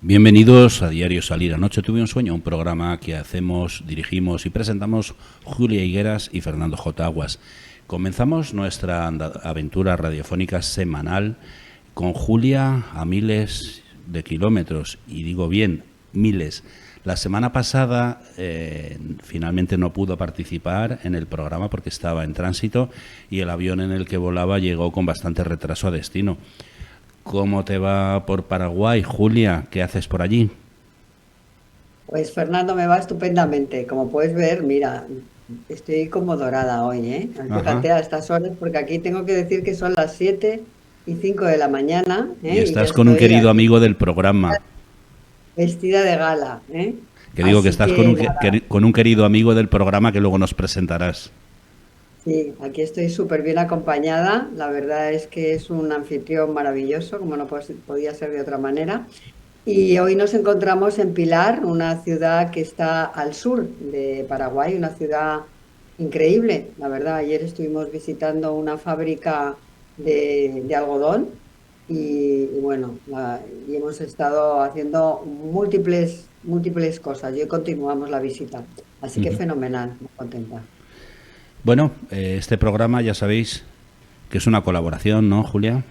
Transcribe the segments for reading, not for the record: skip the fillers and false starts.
Bienvenidos a Diario Salir. Anoche tuve un sueño, un programa que hacemos, dirigimos y presentamos Julia Higueras y Fernando J. Aguas. Comenzamos nuestra aventura radiofónica semanal con Julia a miles de kilómetros, y digo bien, miles. La semana pasada finalmente no pudo participar en el programa porque estaba en tránsito y el avión en el que volaba llegó con bastante retraso a destino. ¿Cómo te va por Paraguay, Julia? ¿Qué haces por allí? Pues Fernando, me va estupendamente. Como puedes ver, mira, estoy como dorada hoy, ¿eh? Ajá. Fíjate a estas horas, porque aquí tengo que decir que son las 7:05 de la mañana, Y ¿eh? Y ya estás con un estoy querido aquí amigo del programa. vestida de gala, ¿eh? Que digo que Así estás con que un, nada, con un querido amigo del programa que luego nos presentarás. sí, aquí estoy súper bien acompañada. La verdad es que es un anfitrión maravilloso, como no podía ser de otra manera. Y hoy nos encontramos en Pilar, una ciudad que está al sur de Paraguay, una ciudad increíble. La verdad, ayer estuvimos visitando una fábrica de algodón y bueno, y hemos estado haciendo múltiples cosas y hoy continuamos la visita. Así que fenomenal, muy contenta. Bueno, este programa ya sabéis que es una colaboración, ¿no, Julia?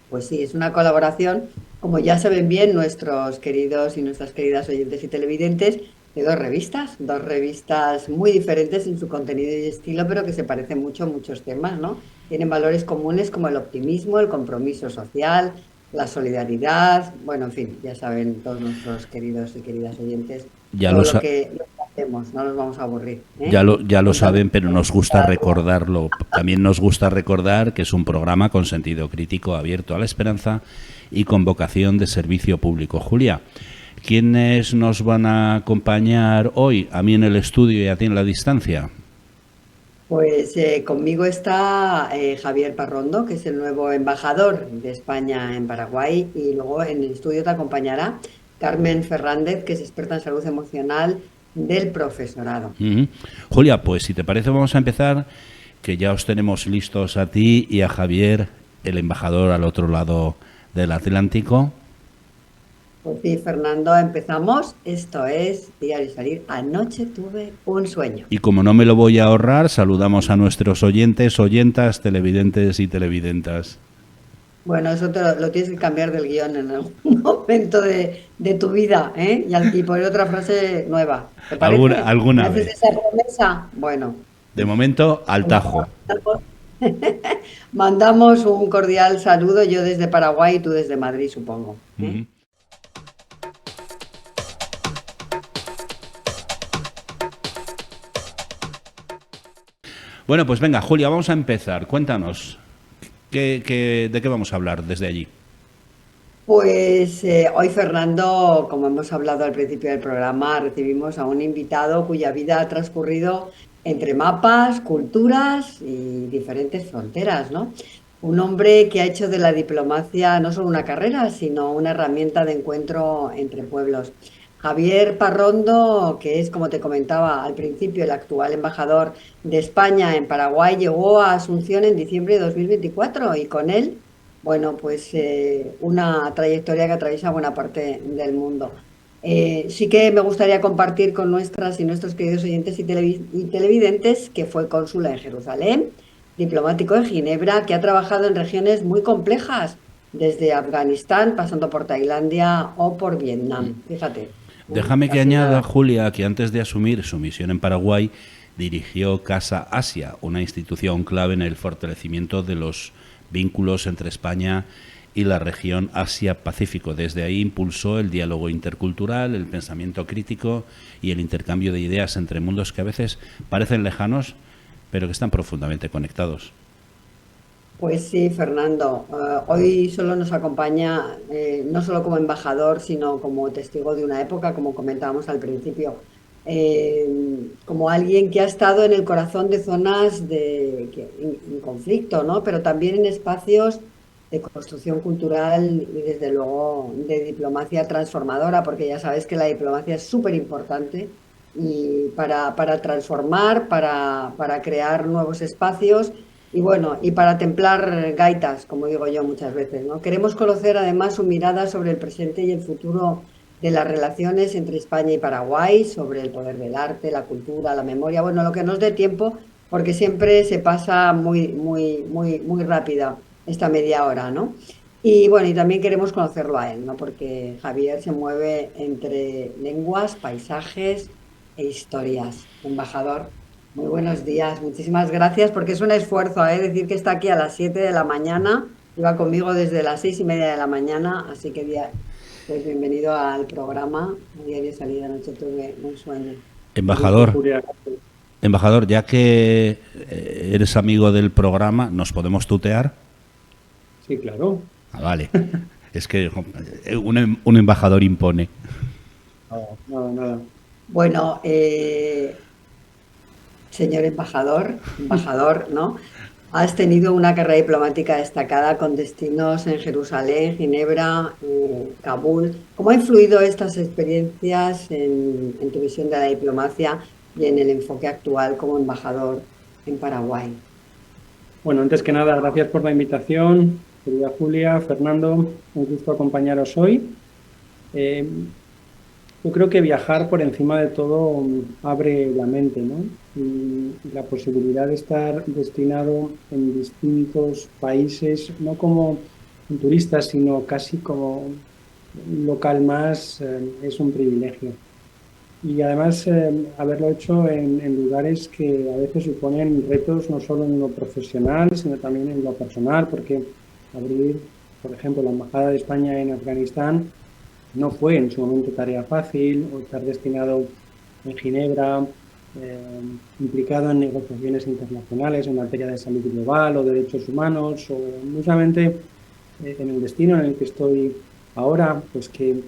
Pues sí, es una colaboración, como ya saben bien nuestros queridos y nuestras queridas oyentes y televidentes, de dos revistas muy diferentes en su contenido y estilo, pero que se parecen mucho en muchos temas, ¿no? Tienen valores comunes como el optimismo, el compromiso social, la solidaridad, bueno, en fin, ya saben todos nuestros queridos y queridas oyentes Ya todo lo, lo que hacemos, no nos vamos a aburrir, ¿eh? ya lo Contando saben, pero nos gusta cada día. recordarlo. También nos gusta recordar que es un programa con sentido crítico, abierto a la esperanza y con vocación de servicio público. Julia, ¿quiénes nos van a acompañar hoy? A mí en el estudio y a ti en la distancia. Pues conmigo está Javier Parrondo, que es el nuevo embajador de España en Paraguay, y luego en el estudio te acompañará Carmen Fernández, que es experta en salud emocional del profesorado. Ujú. Julia, pues si te parece vamos a empezar, que ya os tenemos listos a ti y a Javier, el embajador al otro lado del Atlántico. Pues sí, Fernando, empezamos. Esto es Diario Salir. Anoche tuve un sueño. Y como no me lo voy a ahorrar, saludamos a nuestros oyentes, oyentas, televidentes y televidentas. Bueno, eso lo tienes que cambiar del guión en algún momento de tu vida, ¿eh? Y poner otra frase nueva. ¿Te parece? ¿Me Alguna haces vez. esa promesa? Bueno. De momento, al Pues tajo. mandamos un cordial saludo, yo desde Paraguay y tú desde Madrid, supongo, ¿eh? Ujú. Bueno, pues venga, Julia, vamos a empezar. Cuéntanos, ¿de qué vamos a hablar desde allí? Pues hoy, Fernando, como hemos hablado al principio del programa, recibimos a un invitado cuya vida ha transcurrido entre mapas, culturas y diferentes fronteras, ¿no? Un hombre que ha hecho de la diplomacia no solo una carrera, sino una herramienta de encuentro entre pueblos. Javier Parrondo, que es, como te comentaba al principio, el actual embajador de España en Paraguay, llegó a Asunción en diciembre de 2024 y con él, bueno, pues una trayectoria que atraviesa buena parte del mundo. Sí que me gustaría compartir con nuestras y nuestros queridos oyentes y televidentes que fue cónsula en Jerusalén, diplomático en Ginebra, que ha trabajado en regiones muy complejas, desde Afganistán, pasando por Tailandia o por Vietnam. Fíjate, Déjame que casi añada, nada. Julia, que antes de asumir su misión en Paraguay, dirigió Casa Asia, una institución clave en el fortalecimiento de los vínculos entre España y la región Asia-Pacífico. Desde ahí impulsó el diálogo intercultural, el pensamiento crítico y el intercambio de ideas entre mundos que a veces parecen lejanos, pero que están profundamente conectados. Pues sí, Fernando. Hoy solo nos acompaña, no solo como embajador, sino como testigo de una época, como comentábamos al principio, como alguien que ha estado en el corazón de zonas en conflicto, ¿no? Pero también en espacios de construcción cultural y desde luego de diplomacia transformadora, porque ya sabes que la diplomacia es súper importante y para transformar, para crear nuevos espacios. Y bueno, y para templar gaitas, como digo yo muchas veces, ¿no? Queremos conocer además su mirada sobre el presente y el futuro de las relaciones entre España y Paraguay, sobre el poder del arte, la cultura, la memoria, bueno, lo que nos dé tiempo, porque siempre se pasa muy rápida esta media hora, ¿no? Y bueno, y también queremos conocerlo a él, ¿no? Porque Javier se mueve entre lenguas, paisajes e historias. Embajador, muy buenos días, muchísimas gracias, porque es un esfuerzo, ¿eh? Decir que está aquí a las 7 de la mañana, iba conmigo desde las 6:30 de la mañana, así que pues bienvenido al programa. Ayer de salida anoche tuve un sueño. Un gusto, Embajador, Julia. embajador, ya que eres amigo del programa, ¿nos podemos tutear? Sí, claro. Ah, vale. Es que un embajador impone. Nada, nada. Bueno, señor embajador, ¿no? Has tenido una carrera diplomática destacada con destinos en Jerusalén, Ginebra, Kabul. ¿Cómo ha influido estas experiencias en tu visión de la diplomacia y en el enfoque actual como embajador en Paraguay? Bueno, antes que nada, gracias por la invitación, querida Julia, Fernando, un gusto acompañaros hoy. Eh, yo creo que viajar por encima de todo abre la mente, ¿no? Y la posibilidad de estar destinado en distintos países, no como un turista, sino casi como un local más, es un privilegio. Y además haberlo hecho en lugares que a veces suponen retos no solo en lo profesional, sino también en lo personal, porque abrir, por ejemplo, la Embajada de España en Afganistán no fue en su momento tarea fácil, o estar destinado en Ginebra, eh, implicado en negociaciones internacionales en materia de salud global o derechos humanos, o no solamente en el destino en el que estoy ahora, pues que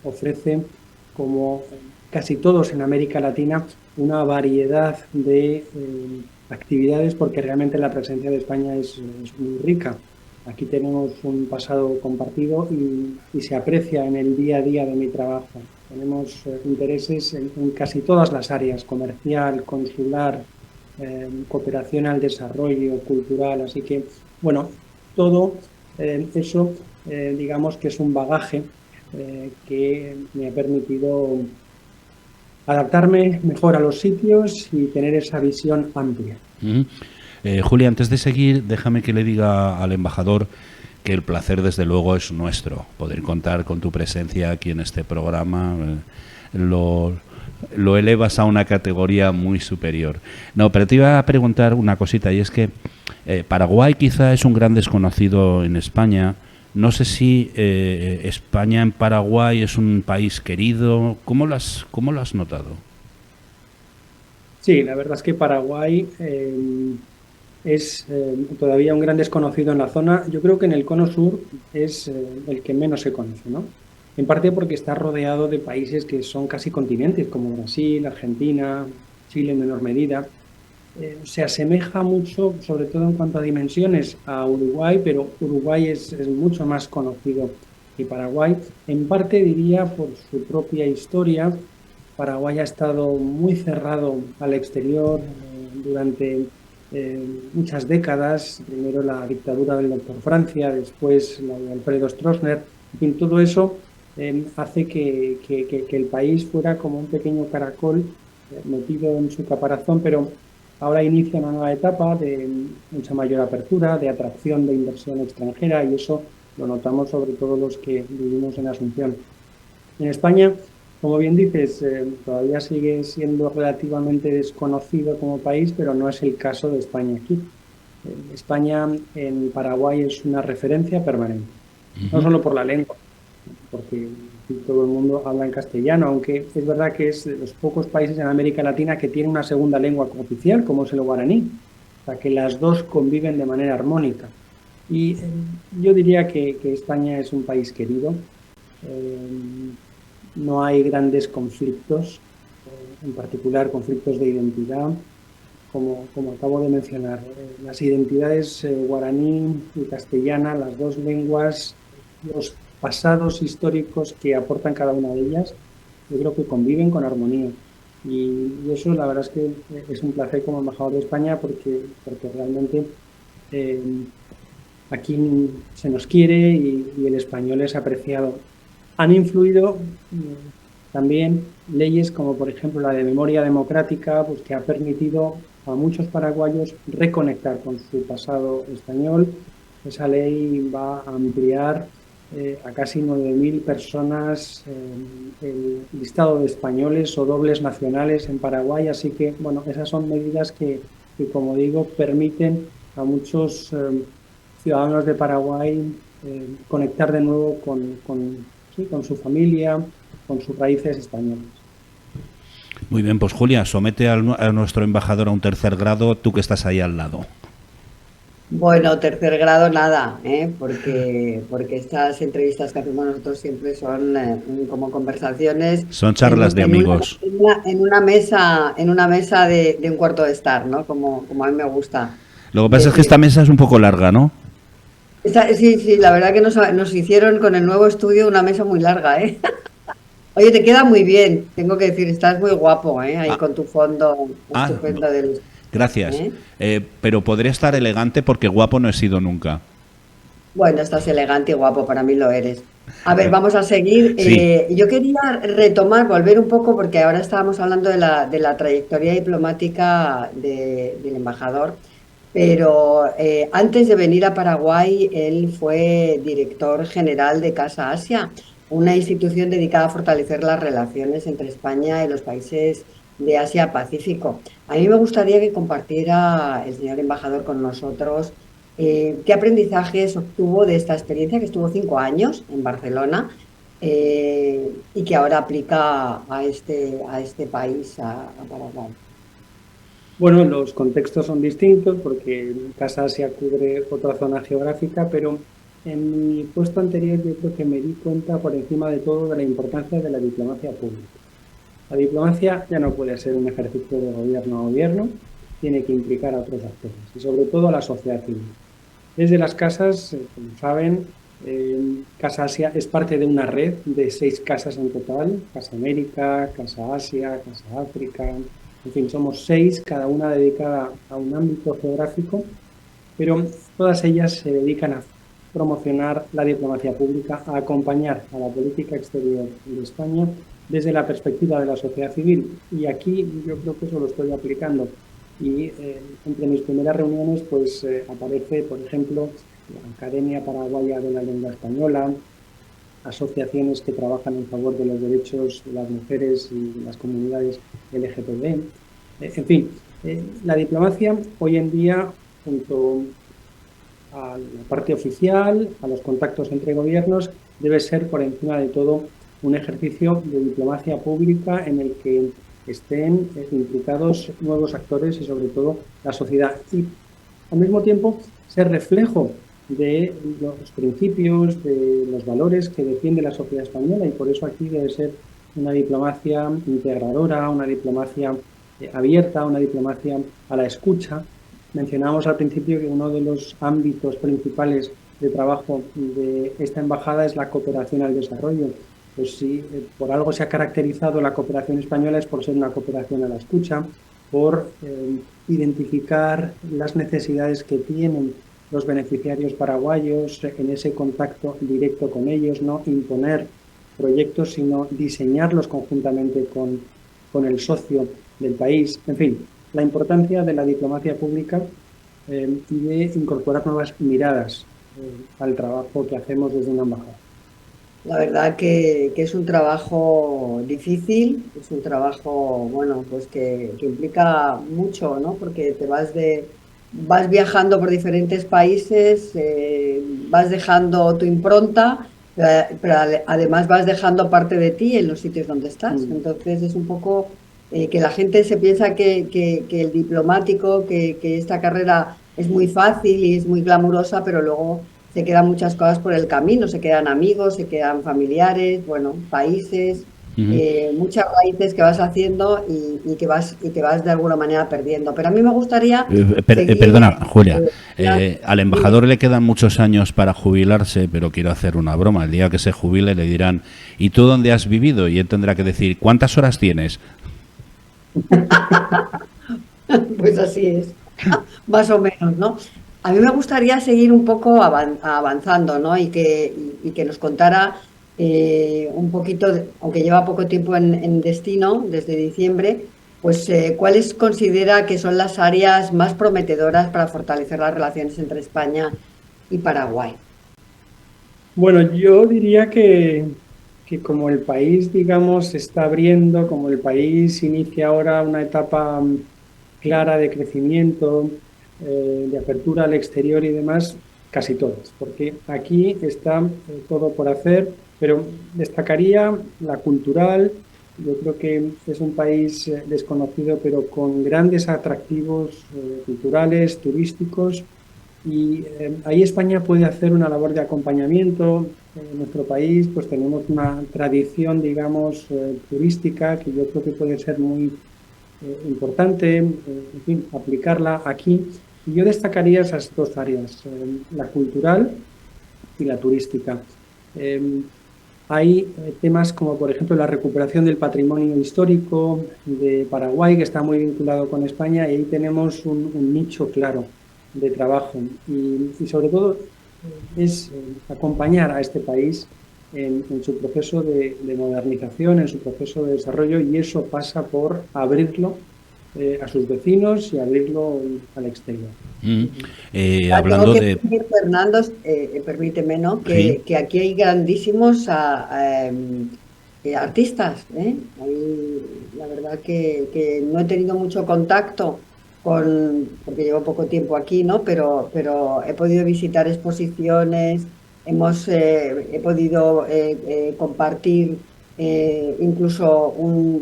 ofrece, como casi todos en América Latina, una variedad de actividades, porque realmente la presencia de España es muy rica. Aquí tenemos un pasado compartido y se aprecia en el día a día de mi trabajo. Tenemos intereses en casi todas las áreas: comercial, consular, cooperación al desarrollo, cultural. Así que, bueno, todo eso, digamos que es un bagaje que me ha permitido adaptarme mejor a los sitios y tener esa visión amplia. Ujú. Julia, antes de seguir, déjame que le diga al embajador que el placer, desde luego, es nuestro. Poder contar con tu presencia aquí en este programa lo elevas a una categoría muy superior. No, pero te iba a preguntar una cosita, y es que Paraguay quizá es un gran desconocido en España. No sé si España en Paraguay es un país querido. Cómo lo has notado? Sí, la verdad es que Paraguay es todavía un gran desconocido en la zona. Yo creo que en el cono sur es el que menos se conoce, ¿no? En parte porque está rodeado de países que son casi continentes, como Brasil, Argentina, Chile en menor medida. Se asemeja mucho, sobre todo en cuanto a dimensiones, a Uruguay, pero Uruguay es mucho más conocido que Paraguay. En parte diría por su propia historia. Paraguay ha estado muy cerrado al exterior durante muchas décadas. Primero la dictadura del doctor Francia, después la de Alfredo Stroessner. En fin, todo eso hace que el país fuera como un pequeño caracol metido en su caparazón, pero ahora inicia una nueva etapa de mucha mayor apertura, de atracción de inversión extranjera, y eso lo notamos sobre todo los que vivimos en Asunción. En España, como bien dices, todavía sigue siendo relativamente desconocido como país, pero no es el caso de España aquí. España en Paraguay es una referencia permanente, no Ujú. solo por la lengua, porque todo el mundo habla en castellano, aunque es verdad que es de los pocos países en América Latina que tiene una segunda lengua oficial, como es el guaraní. O sea, que las dos conviven de manera armónica. Y yo diría que España es un país querido. Eh, no hay grandes conflictos, en particular conflictos de identidad, como acabo de mencionar. Las identidades guaraní y castellana, las dos lenguas, los pasados históricos que aportan cada una de ellas, yo creo que conviven con armonía. Y eso la verdad es que es un placer como embajador de España, porque realmente aquí se nos quiere y el español es apreciado. Han influido también leyes como, por ejemplo, la de memoria democrática, pues, que ha permitido a muchos paraguayos reconectar con su pasado español. Esa ley va a ampliar a casi 9.000 personas el listado de españoles o dobles nacionales en Paraguay. Así que, bueno, esas son medidas que como digo, permiten a muchos ciudadanos de Paraguay conectar de nuevo con su familia, con sus raíces españolas. Muy bien, pues Julia, somete a nuestro embajador a un tercer grado, tú que estás ahí al lado. Bueno, tercer grado nada, porque estas entrevistas que hacemos nosotros siempre son como conversaciones. Son charlas de amigos. En una mesa de un cuarto de estar, ¿no? Como a mí me gusta. Lo que pasa es que esta mesa es un poco larga, ¿no? Sí, la verdad que nos hicieron con el nuevo estudio una mesa muy larga, ¿eh? Oye, te queda muy bien, tengo que decir, estás muy guapo, ahí con tu fondo estupendo del... Gracias. Pero podría estar elegante porque guapo no he sido nunca. Bueno, estás elegante y guapo, para mí lo eres. A ver, vamos a seguir. Sí. Yo quería volver un poco, porque ahora estábamos hablando de la trayectoria diplomática del embajador, pero antes de venir a Paraguay, él fue director general de Casa Asia, una institución dedicada a fortalecer las relaciones entre España y los países de Asia-Pacífico. A mí me gustaría que compartiera el señor embajador con nosotros qué aprendizajes obtuvo de esta experiencia, que estuvo 5 años en Barcelona y que ahora aplica a este país, a Paraguay. Bueno, los contextos son distintos porque Casa Asia cubre otra zona geográfica, pero en mi puesto anterior yo creo que me di cuenta por encima de todo de la importancia de la diplomacia pública. La diplomacia ya no puede ser un ejercicio de gobierno a gobierno, tiene que implicar a otros actores y sobre todo a la sociedad civil. Desde las casas, como saben, Casa Asia es parte de una red de 6 casas en total: Casa América, Casa Asia, Casa África, en fin, somos 6, cada una dedicada a un ámbito geográfico, pero todas ellas se dedican a promocionar la diplomacia pública, a acompañar a la política exterior de España desde la perspectiva de la sociedad civil. Y aquí yo creo que eso lo estoy aplicando. Y entre mis primeras reuniones pues aparece, por ejemplo, la Academia Paraguaya de la Lengua Española, asociaciones que trabajan en favor de los derechos de las mujeres y las comunidades LGTB. En fin, la diplomacia hoy en día, junto a la parte oficial, a los contactos entre gobiernos, debe ser por encima de todo un ejercicio de diplomacia pública en el que estén implicados nuevos actores y sobre todo la sociedad. Y al mismo tiempo ser reflejo de los principios, de los valores que defiende la sociedad española, y por eso aquí debe ser una diplomacia integradora, una diplomacia abierta, una diplomacia a la escucha. Mencionábamos al principio que uno de los ámbitos principales de trabajo de esta embajada es la cooperación al desarrollo. Pues si por algo se ha caracterizado la cooperación española es por ser una cooperación a la escucha, por identificar las necesidades que tienen los beneficiarios paraguayos en ese contacto directo con ellos, no imponer proyectos, sino diseñarlos conjuntamente con el socio del país. En fin, la importancia de la diplomacia pública y de incorporar nuevas miradas al trabajo que hacemos desde una embajada. La verdad que es un trabajo difícil, es un trabajo, bueno, pues que implica mucho, ¿no? Porque te vas viajando por diferentes países, vas dejando tu impronta, pero además vas dejando parte de ti en los sitios donde estás. Entonces es un poco que la gente se piensa que el diplomático, que esta carrera es muy fácil y es muy glamurosa, pero luego se quedan muchas cosas por el camino, se quedan amigos, se quedan familiares, bueno, países, muchas raíces que vas haciendo y que vas de alguna manera perdiendo. Pero a mí me gustaría... Perdona, Julia, al embajador le quedan muchos años para jubilarse, pero quiero hacer una broma. El día que se jubile le dirán, ¿y tú dónde has vivido? Y él tendrá que decir, ¿cuántas horas tienes? Pues así es, más o menos, ¿no? A mí me gustaría seguir un poco avanzando, ¿no? Y que nos contara un poquito, aunque lleva poco tiempo en destino, desde diciembre, pues cuáles considera que son las áreas más prometedoras para fortalecer las relaciones entre España y Paraguay. Bueno, yo diría que como el país, digamos, se está abriendo, como el país inicia ahora una etapa clara de crecimiento, de apertura al exterior y demás, casi todas, porque aquí está todo por hacer, pero destacaría la cultural. Yo creo que es un país desconocido, pero con grandes atractivos culturales, turísticos, y ahí España puede hacer una labor de acompañamiento. En nuestro país pues tenemos una tradición, digamos, turística que yo creo que puede ser muy importante, en fin, aplicarla aquí. Y yo destacaría esas dos áreas, la cultural y la turística. Eh, Hay temas como, por ejemplo, la recuperación del patrimonio histórico de Paraguay, que está muy vinculado con España, y ahí tenemos un nicho claro de trabajo. Y sobre todo es acompañar a este país en su proceso de modernización, en su proceso de desarrollo, y eso pasa por abrirlo a sus vecinos y abrirlo al exterior. Hablando Tengo que de... decir, Fernando, permíteme, ¿no? Sí. Que aquí hay grandísimos artistas, ¿eh? La verdad que no he tenido mucho contacto porque llevo poco tiempo aquí, ¿no? Pero he podido visitar exposiciones, he podido compartir incluso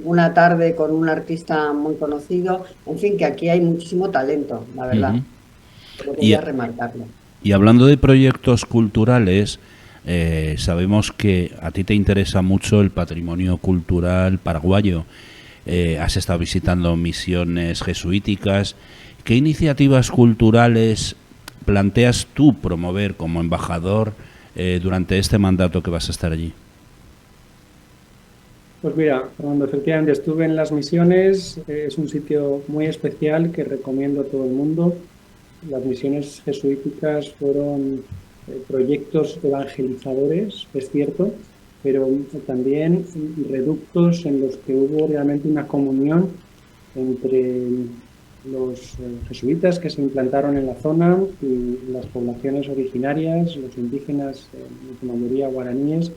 una tarde con un artista muy conocido. En fin, que aquí hay muchísimo talento, la verdad. Ujú. Pero Y, quería remarcarlo. y hablando de proyectos culturales, sabemos que a ti te interesa mucho el patrimonio cultural paraguayo. Has estado visitando misiones jesuíticas. ¿Qué iniciativas culturales planteas tú promover como embajador durante este mandato que vas a estar allí? Pues mira, cuando efectivamente estuve en las misiones, es un sitio muy especial que recomiendo a todo el mundo. Las misiones jesuíticas fueron proyectos evangelizadores, es cierto, pero también reductos en los que hubo realmente una comunión entre los jesuitas que se implantaron en la zona y las poblaciones originarias, los indígenas, en su mayoría guaraníes,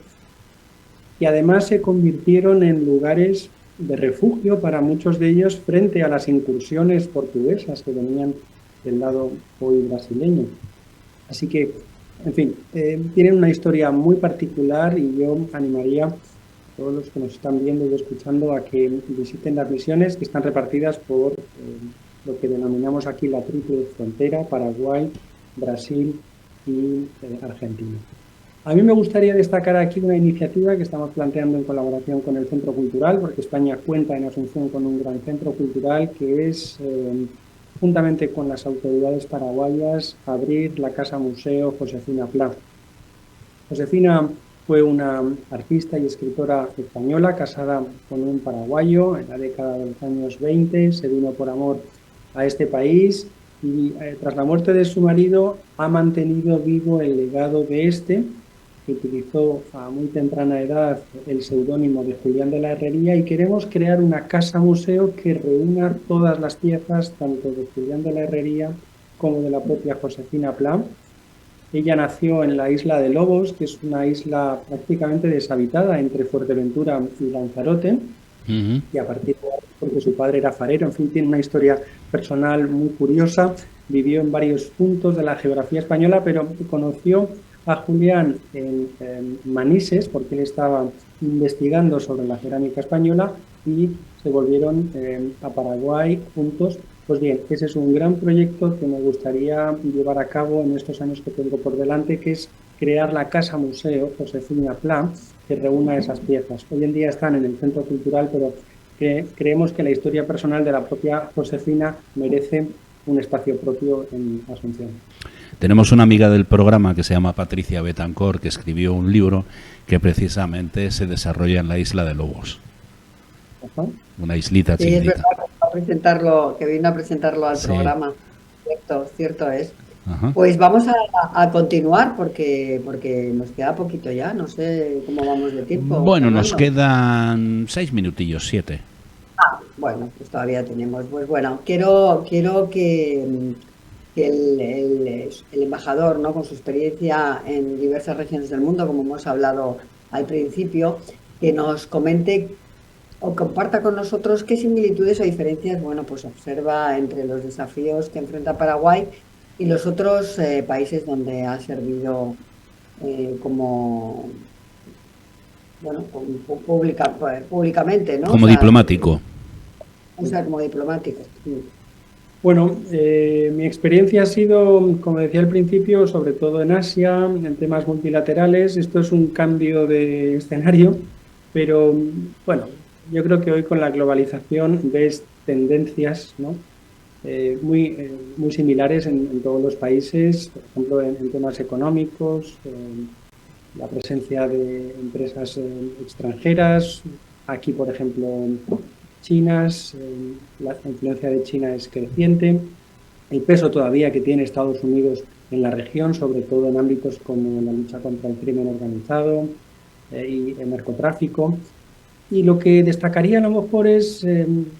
y además se convirtieron en lugares de refugio para muchos de ellos frente a las incursiones portuguesas que venían del lado hoy brasileño. Así que, en fin, tienen una historia muy particular, y yo animaría a todos los que nos están viendo y escuchando a que visiten las misiones, que están repartidas por lo que denominamos aquí la triple frontera: Paraguay, Brasil y Argentina. A mí me gustaría destacar aquí una iniciativa que estamos planteando en colaboración con el Centro Cultural, porque España cuenta en Asunción con un gran centro cultural, que es, juntamente con las autoridades paraguayas, abrir la Casa Museo Josefina Pla. Josefina fue una artista y escritora española casada con un paraguayo en la década de los años 20, se vino por amor a este país y tras la muerte de su marido ha mantenido vivo el legado de este, que utilizó a muy temprana edad el seudónimo de Julián de la Herrería, y queremos crear una casa museo que reúna todas las piezas, tanto de Julián de la Herrería como de la propia Josefina Pla. Ella nació en la isla de Lobos, que es una isla prácticamente deshabitada entre Fuerteventura y Lanzarote, y a partir de ahí, porque su padre era farero, en fin, tiene una historia personal muy curiosa. Vivió en varios puntos de la geografía española, pero conoció a Julián en Manises, porque él estaba investigando sobre la cerámica española, y se volvieron a Paraguay juntos. Pues bien, ese es un gran proyecto que me gustaría llevar a cabo en estos años que tengo por delante, que es crear la Casa Museo Josefina Pla, que reúna esas piezas. Hoy en día están en el Centro Cultural, pero creemos que la historia personal de la propia Josefina merece un espacio propio en Asunción. Tenemos una amiga del programa que se llama Patricia Betancor, que escribió un libro que precisamente se desarrolla en la isla de Lobos. Ajá. Una islita Sí, chiquitita. es verdad que vino a presentarlo al programa. Cierto es. Ajá. Pues vamos a continuar porque nos queda poquito ya. No sé cómo vamos de tiempo, Bueno, nos Fernando. quedan 6 minutillos, 7. Bueno, pues todavía tenemos. Pues bueno, quiero que el embajador, ¿no? Con su experiencia en diversas regiones del mundo, como hemos hablado al principio, que nos comente o comparta con nosotros qué similitudes o diferencias, bueno, pues observa entre los desafíos que enfrenta Paraguay y los otros países donde ha servido como, bueno, públicamente, ¿no? Como diplomático. O sea, como diplomático. Sí. Bueno, mi experiencia ha sido, como decía al principio, sobre todo en Asia, en temas multilaterales. Esto es un cambio de escenario, pero bueno, yo creo que hoy con la globalización ves tendencias, ¿no? Muy similares en todos los países, por ejemplo, en temas económicos, la presencia de empresas extranjeras. Aquí, por ejemplo, chinas, la influencia de China es creciente, el peso todavía que tiene Estados Unidos en la región, sobre todo en ámbitos como la lucha contra el crimen organizado y el narcotráfico. Y lo que destacaría a lo mejor es,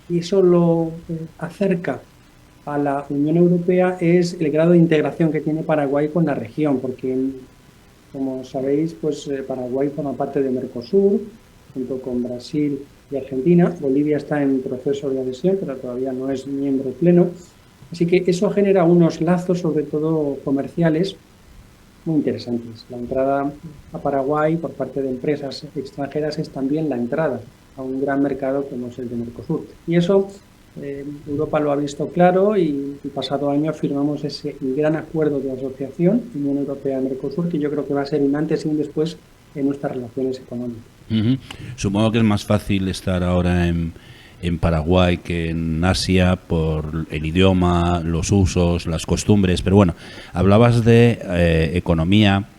y eso lo acerca a la Unión Europea, es el grado de integración que tiene Paraguay con la región, porque como sabéis, pues Paraguay forma parte de Mercosur, junto con Brasil y Argentina. Bolivia está en proceso de adhesión, pero todavía no es miembro pleno. Así que eso genera unos lazos, sobre todo comerciales, muy interesantes. La entrada a Paraguay por parte de empresas extranjeras es también la entrada a un gran mercado como es el de Mercosur. Y eso Europa lo ha visto claro y el pasado año firmamos ese gran acuerdo de asociación Unión Europea-Mercosur, que yo creo que va a ser un antes y un después en nuestras relaciones económicas. Ujú. Supongo que es más fácil estar ahora en Paraguay que en Asia por el idioma, los usos, las costumbres, pero bueno, hablabas de economía.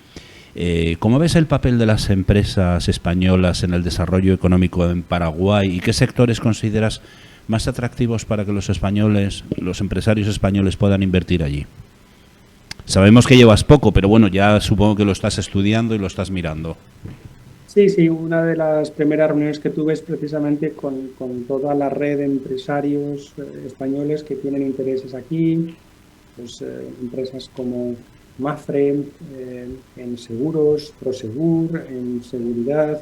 ¿Cómo ves el papel de las empresas españolas en el desarrollo económico en Paraguay y qué sectores consideras más atractivos para que los españoles, los empresarios españoles puedan invertir allí? Sabemos que llevas poco, pero bueno, ya supongo que lo estás estudiando y lo estás mirando. Sí, una de las primeras reuniones que tuve es precisamente con toda la red de empresarios españoles que tienen intereses aquí, pues empresas como Mafre, en seguros, Prosegur, en seguridad,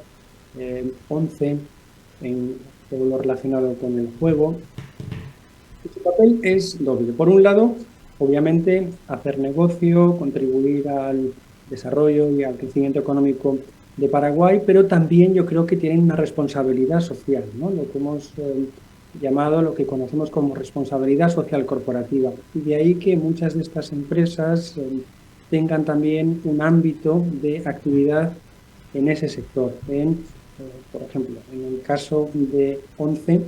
Once, en todo lo relacionado con el juego. Su papel es doble. Por un lado, obviamente, hacer negocio, contribuir al desarrollo y al crecimiento económico de Paraguay, pero también yo creo que tienen una responsabilidad social, ¿no? Lo que hemos llamado, lo que conocemos como responsabilidad social corporativa. Y de ahí que muchas de estas empresas tengan también un ámbito de actividad en ese sector. Por ejemplo, en el caso de Once,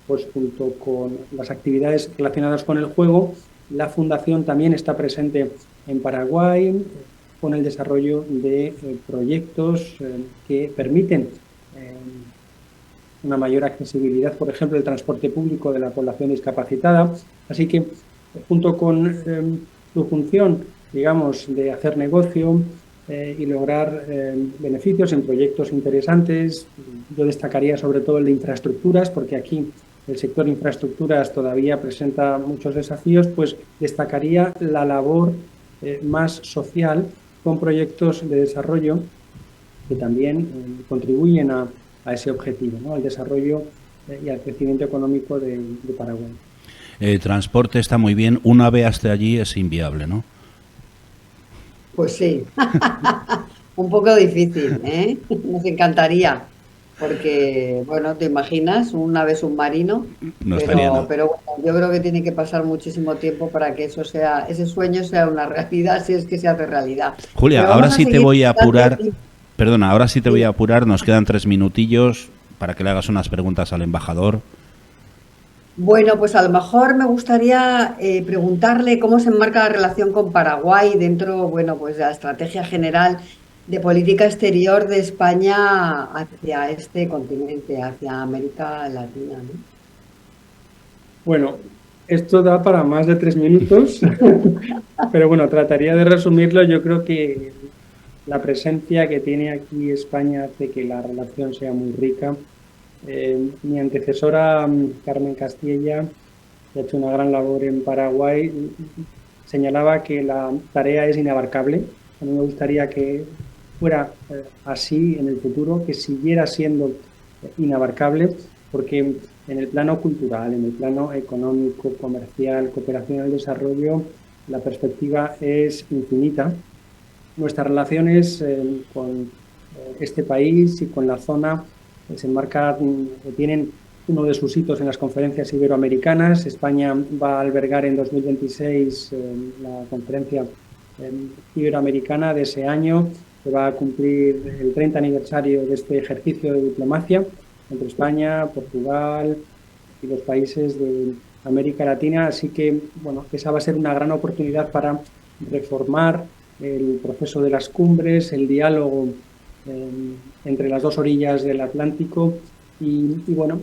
pues junto con las actividades relacionadas con el juego, la fundación también está presente en Paraguay con el desarrollo de proyectos que permiten una mayor accesibilidad, por ejemplo, del transporte público de la población discapacitada. Así que, junto con su función, digamos, de hacer negocio y lograr beneficios en proyectos interesantes, yo destacaría sobre todo el de infraestructuras, porque aquí el sector infraestructuras todavía presenta muchos desafíos, pues destacaría la labor más social con proyectos de desarrollo que también contribuyen a ese objetivo, ¿no? Al desarrollo y al crecimiento económico de Paraguay. El transporte está muy bien, una vez hasta allí es inviable, ¿no? Pues sí, un poco difícil, ¿eh? Nos encantaría, porque, bueno, te imaginas un ave submarino, No estaría nada. pero bueno, yo creo que tiene que pasar muchísimo tiempo para que eso sea, ese sueño sea una realidad, si es que se hace realidad. Julia, Pero ahora vamos a sí te seguir voy a apurar, adelante. perdona, ahora sí te voy a Sí. apurar, nos quedan 3 minutillos para que le hagas unas preguntas al embajador. Bueno, pues a lo mejor me gustaría preguntarle cómo se enmarca la relación con Paraguay dentro, bueno, pues de la estrategia general de política exterior de España hacia este continente, hacia América Latina, ¿no? Bueno, Esto da para más de 3 minutos, pero bueno, trataría de resumirlo. Yo creo que la presencia que tiene aquí España hace que la relación sea muy rica. Mi antecesora, Carmen Castilla, que ha hecho una gran labor en Paraguay, señalaba que la tarea es inabarcable. A mí me gustaría que fuera así en el futuro, que siguiera siendo inabarcable, porque en el plano cultural, en el plano económico, comercial, cooperación al desarrollo, la perspectiva es infinita. Nuestras relaciones con este país y con la zona se enmarcan, tienen uno de sus hitos en las conferencias iberoamericanas. España va a albergar en 2026 la conferencia iberoamericana de ese año, que va a cumplir el 30 aniversario de este ejercicio de diplomacia entre España, Portugal y los países de América Latina. Así que, bueno, esa va a ser una gran oportunidad para reformar el proceso de las cumbres, el diálogo entre las dos orillas del Atlántico y bueno,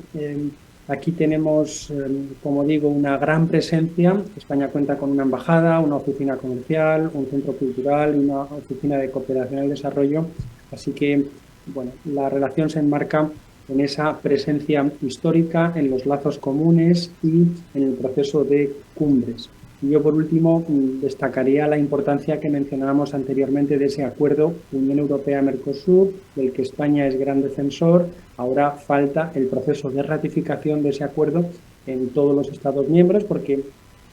aquí tenemos, como digo, una gran presencia. España cuenta con una embajada, una oficina comercial, un centro cultural y una oficina de cooperación al desarrollo. Así que, bueno, la relación se enmarca en esa presencia histórica, en los lazos comunes y en el proceso de cumbres. Y yo, por último, destacaría la importancia que mencionábamos anteriormente de ese acuerdo Unión Europea-Mercosur, del que España es gran defensor. Ahora falta el proceso de ratificación de ese acuerdo en todos los Estados miembros, porque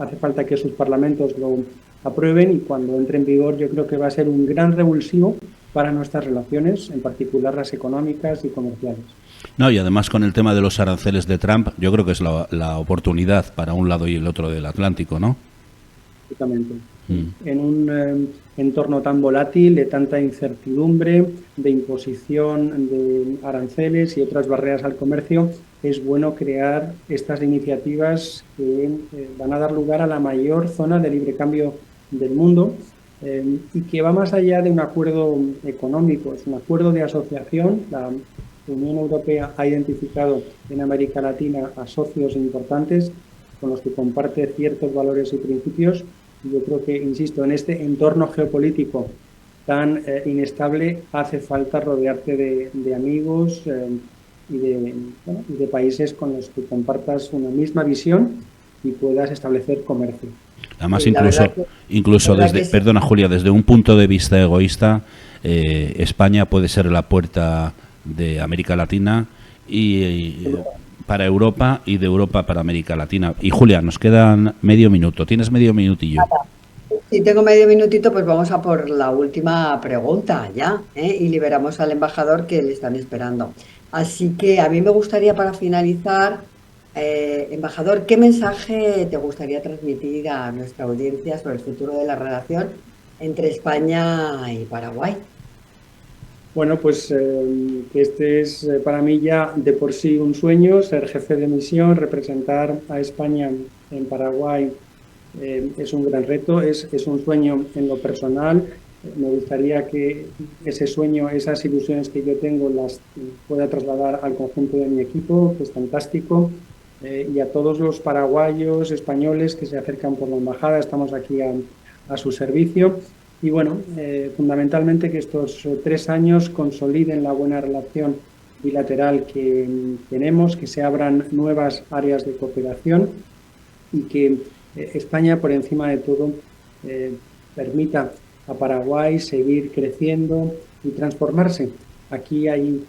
hace falta que sus parlamentos lo aprueben, y cuando entre en vigor yo creo que va a ser un gran revulsivo para nuestras relaciones, en particular las económicas y comerciales. No, y además con el tema de los aranceles de Trump, yo creo que es la oportunidad para un lado y el otro del Atlántico, ¿no? En un entorno tan volátil, de tanta incertidumbre, de imposición de aranceles y otras barreras al comercio, es bueno crear estas iniciativas que van a dar lugar a la mayor zona de libre cambio del mundo y que va más allá de un acuerdo económico, es un acuerdo de asociación. La Unión Europea ha identificado en América Latina a socios importantes con los que comparte ciertos valores y principios. Yo creo que, insisto, en este entorno geopolítico tan inestable hace falta rodearte de amigos y de países con los que compartas una misma visión y puedas establecer comercio. Además, incluso desde, perdona Julia, desde un punto de vista egoísta, España puede ser la puerta de América Latina y para Europa, y de Europa para América Latina. Y Julia, nos quedan medio minuto. ¿Tienes medio minutillo? Si tengo medio minutito, pues vamos a por la última pregunta ya, y liberamos al embajador que le están esperando. Así que a mí me gustaría, para finalizar, embajador, ¿qué mensaje te gustaría transmitir a nuestra audiencia sobre el futuro de la relación entre España y Paraguay? Bueno, pues que este es para mí ya de por sí un sueño, ser jefe de misión, representar a España en Paraguay es un gran reto, es un sueño en lo personal. Me gustaría que ese sueño, esas ilusiones que yo tengo, las pueda trasladar al conjunto de mi equipo, que es fantástico, y a todos los paraguayos, españoles que se acercan por la embajada. Estamos aquí a su servicio. Y bueno, fundamentalmente que estos 3 años consoliden la buena relación bilateral que tenemos, que se abran nuevas áreas de cooperación y que España, por encima de todo, permita a Paraguay seguir creciendo y transformarse. Aquí hay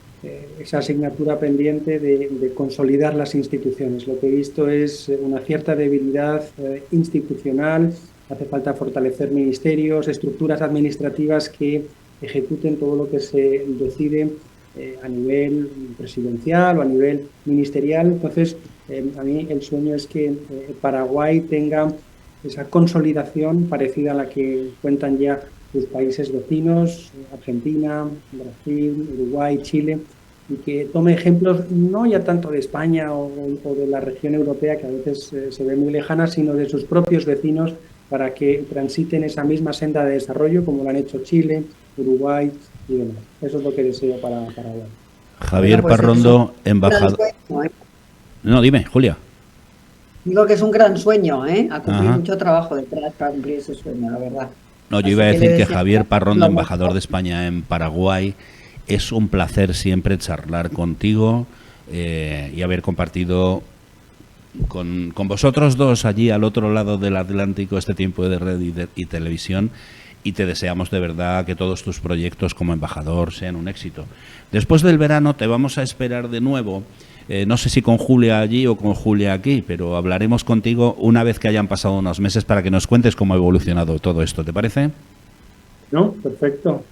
esa asignatura pendiente de consolidar las instituciones. Lo que he visto es una cierta debilidad institucional. Hace falta fortalecer ministerios, estructuras administrativas que ejecuten todo lo que se decide a nivel presidencial o a nivel ministerial. Entonces, a mí el sueño es que Paraguay tenga esa consolidación parecida a la que cuentan ya sus países vecinos, Argentina, Brasil, Uruguay, Chile, y que tome ejemplos no ya tanto de España o de la región europea, que a veces se ve muy lejana, sino de sus propios vecinos, para que transiten esa misma senda de desarrollo como lo han hecho Chile, Uruguay y demás. Eso es lo que deseo para Paraguay. Javier Parrondo, embajador. No, dime, Julia. Digo que es un gran sueño, ¿eh? Ha cumplido Ajá. mucho trabajo detrás para cumplir ese sueño, la verdad. No, yo iba Así a que le decir que deseamos Javier Parrondo, lo embajador mejor. de España en Paraguay, es un placer siempre charlar contigo y haber compartido con vosotros dos allí al otro lado del Atlántico este tiempo de red y televisión, y te deseamos de verdad que todos tus proyectos como embajador sean un éxito. Después del verano te vamos a esperar de nuevo, no sé si con Julia allí o con Julia aquí, pero hablaremos contigo una vez que hayan pasado unos meses para que nos cuentes cómo ha evolucionado todo esto, ¿te parece? ¿No? Perfecto.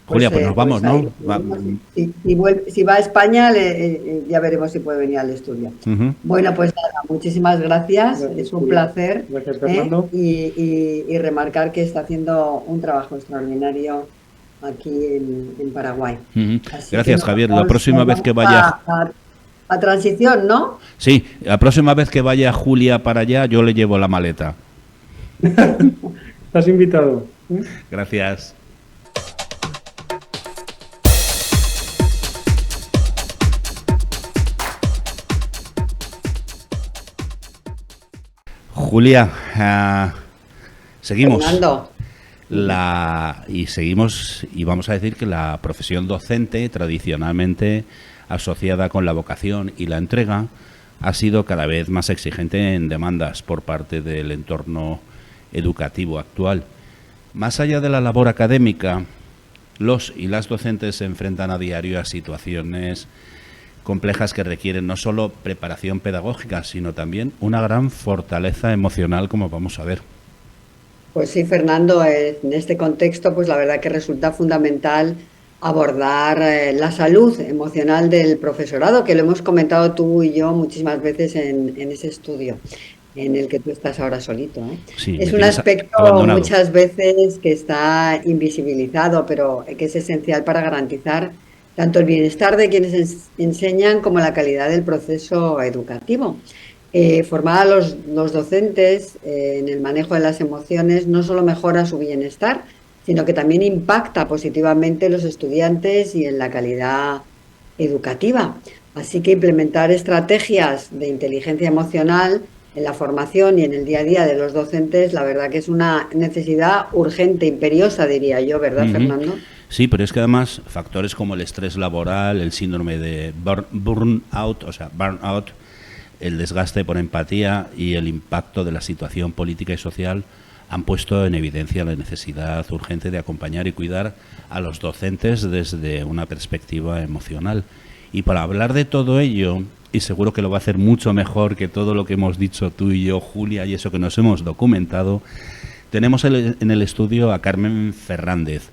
Julia, pues nos vamos, Pues ahí ¿no? lo tenemos. Si va a España, ya veremos si puede venir al estudio. Ujú. Bueno, pues nada, muchísimas gracias. Gracias, Es un Julia. placer. Gracias, Fernando. Y remarcar que está haciendo un trabajo extraordinario aquí en Paraguay. Ujú. Así que Gracias, Javier. La próxima nos vez que vamos vaya... a transición, ¿no? Sí, la próxima vez que vaya Julia para allá, yo le llevo la maleta. Estás invitado. Gracias. Julia, seguimos. Fernando. Seguimos y vamos a decir que la profesión docente, tradicionalmente asociada con la vocación y la entrega, ha sido cada vez más exigente en demandas por parte del entorno educativo actual. Más allá de la labor académica, los y las docentes se enfrentan a diario a situaciones complejas que requieren no solo preparación pedagógica, sino también una gran fortaleza emocional, como vamos a ver. Pues sí, Fernando, en este contexto, pues la verdad que resulta fundamental abordar la salud emocional del profesorado, que lo hemos comentado tú y yo muchísimas veces en ese estudio en el que tú estás ahora solito, ¿eh? Sí, me Es un tienes aspecto abandonado. muchas veces que está invisibilizado, pero que es esencial para garantizar tanto el bienestar de quienes enseñan como la calidad del proceso educativo. Formar a los docentes en el manejo de las emociones no solo mejora su bienestar, sino que también impacta positivamente en los estudiantes y en la calidad educativa. Así que implementar estrategias de inteligencia emocional en la formación y en el día a día de los docentes, la verdad que es una necesidad urgente, imperiosa, diría yo, ¿verdad, Ujú. Fernando? Sí, pero es que además factores como el estrés laboral, el síndrome de burnout, el desgaste por empatía y el impacto de la situación política y social han puesto en evidencia la necesidad urgente de acompañar y cuidar a los docentes desde una perspectiva emocional. Y para hablar de todo ello, y seguro que lo va a hacer mucho mejor que todo lo que hemos dicho tú y yo, Julia, y eso que nos hemos documentado, tenemos en el estudio a Carmen Fernández.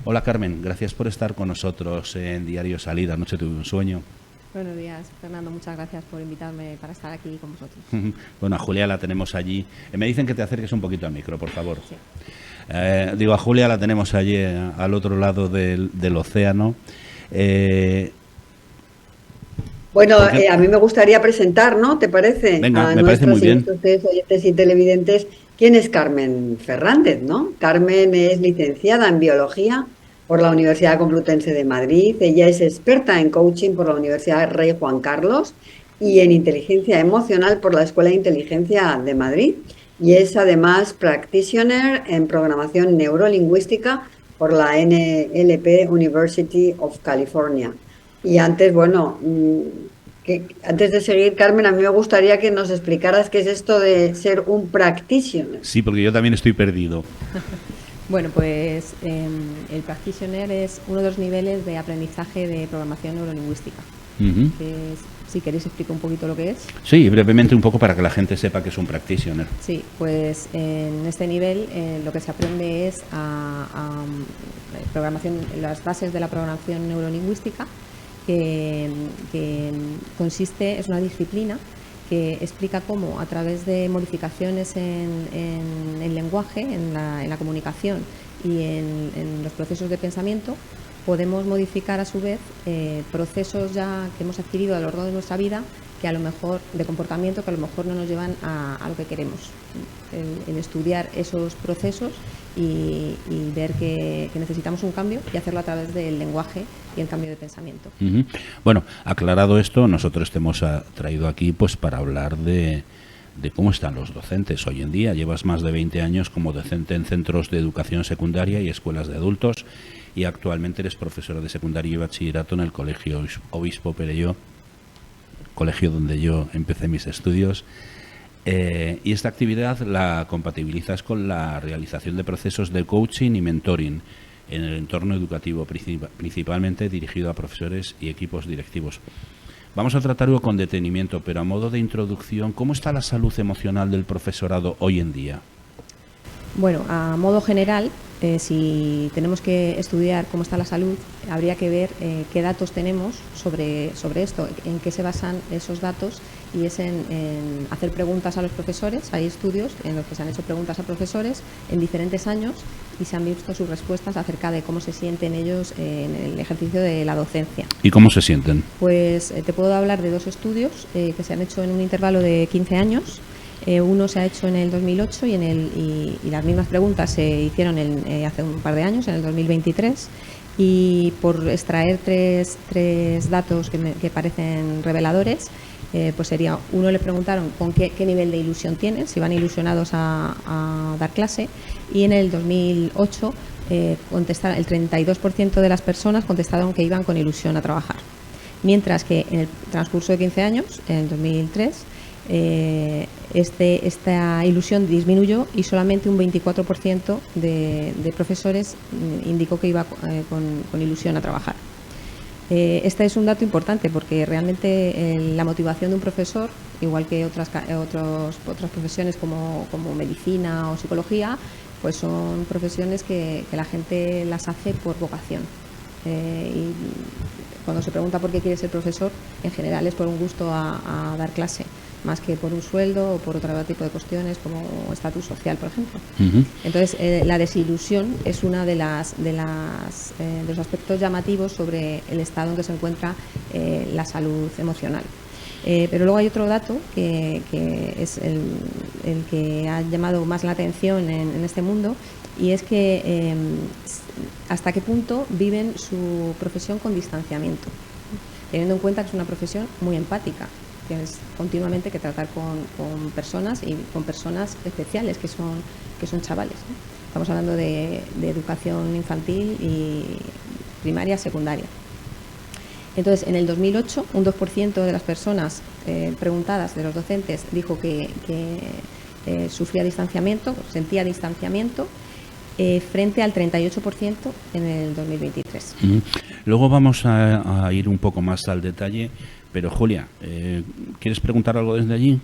Hola Carmen, gracias por estar con nosotros en Diario Salida, Anoche tuve un sueño. Buenos días, Fernando. Muchas gracias por invitarme para estar aquí con vosotros. Bueno, a Julia la tenemos allí. Me dicen que te acerques un poquito al micro, por favor. Sí. A Julia la tenemos allí al otro lado del océano. Bueno, a mí me gustaría presentar, ¿no? ¿Te parece? Venga, A me parece muy bien. nuestros oyentes y televidentes, ¿quién es Carmen Fernández, no? Carmen es licenciada en Biología por la Universidad Complutense de Madrid. Ella es experta en coaching por la Universidad Rey Juan Carlos y en inteligencia emocional por la Escuela de Inteligencia de Madrid. Y es además practitioner en programación neurolingüística por la NLP University of California. Y antes, bueno, antes de seguir, Carmen, a mí me gustaría que nos explicaras qué es esto de ser un practitioner. Sí, porque yo también estoy perdido. Bueno, pues el practitioner es uno de los niveles de aprendizaje de programación neurolingüística. Uh-huh. Si queréis explico un poquito lo que es. Sí, brevemente un poco para que la gente sepa que es un practitioner. Sí, pues en este nivel lo que se aprende es programación, las bases de la programación neurolingüística, que consiste, es una disciplina que explica cómo a través de modificaciones en el lenguaje, en la comunicación y en los procesos de pensamiento, podemos modificar a su vez procesos ya que hemos adquirido a lo largo de nuestra vida, que a lo mejor de comportamiento, que a lo mejor no nos llevan a lo que queremos. El estudiar esos procesos y ver que necesitamos un cambio y hacerlo a través del lenguaje y el cambio de pensamiento. Bueno, aclarado esto, nosotros te hemos traído aquí pues para hablar de cómo están los docentes hoy en día. Llevas más de 20 años como docente en centros de educación secundaria y escuelas de adultos, y actualmente eres profesora de secundaria y bachillerato en el Colegio Obispo Perelló, colegio donde yo empecé mis estudios. Y esta actividad la compatibilizas con la realización de procesos de coaching y mentoring en el entorno educativo, principalmente dirigido a profesores y equipos directivos. Vamos a tratarlo con detenimiento, pero a modo de introducción, ¿cómo está la salud emocional del profesorado hoy en día? Bueno, a modo general, si tenemos que estudiar cómo está la salud, habría que ver qué datos tenemos sobre esto, en qué se basan esos datos, y es en hacer preguntas a los profesores. Hay estudios en los que se han hecho preguntas a profesores en diferentes años y se han visto sus respuestas acerca de cómo se sienten ellos en el ejercicio de la docencia. ¿Y cómo se sienten? Pues te puedo hablar de dos estudios que se han hecho en un intervalo de 15 años. Uno se ha hecho en el 2008 y las mismas preguntas se hicieron hace un par de años, en el 2023. Y por extraer tres datos que parecen reveladores, pues sería, uno le preguntaron con qué nivel de ilusión tienen, si van ilusionados a dar clase, y en el 2008 contestaron, el 32% de las personas contestaron que iban con ilusión a trabajar, mientras que en el transcurso de 15 años, en el 2003, esta ilusión disminuyó y solamente un 24% de profesores indicó que iba con ilusión a trabajar. Este es un dato importante porque realmente la motivación de un profesor, igual que otras profesiones como medicina o psicología, pues son profesiones que la gente las hace por vocación. Y cuando se pregunta por qué quiere ser profesor, en general es por un gusto a dar clase, más que por un sueldo o por otro tipo de cuestiones como estatus social, por ejemplo. Entonces, la desilusión es una de los aspectos llamativos sobre el estado en que se encuentra la salud emocional. Pero luego hay otro dato que es el que ha llamado más la atención en este mundo, y es que hasta qué punto viven su profesión con distanciamiento, teniendo en cuenta que es una profesión muy empática. Tienes continuamente que tratar con personas, y con personas especiales que son chavales, ¿no? Estamos hablando de educación infantil y primaria, secundaria. Entonces, en el 2008, un 2% de las personas preguntadas, de los docentes, dijo que sufría distanciamiento, sentía distanciamiento, frente al 38% en el 2023. Luego vamos a ir un poco más al detalle, pero Julia, ¿quieres preguntar algo desde allí?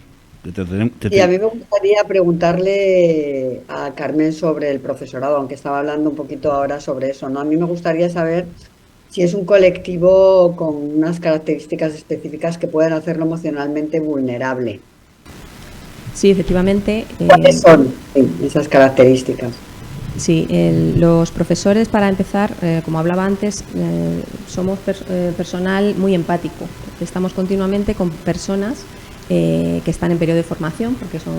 Sí, a mí me gustaría preguntarle a Carmen sobre el profesorado, aunque estaba hablando un poquito ahora sobre eso, ¿no? A mí me gustaría saber si es un colectivo con unas características específicas que puedan hacerlo emocionalmente vulnerable. Sí, efectivamente. ¿Cuáles son esas características? Sí, los profesores, para empezar, como hablaba antes, somos personal muy empático. Estamos continuamente con personas que están en periodo de formación, porque son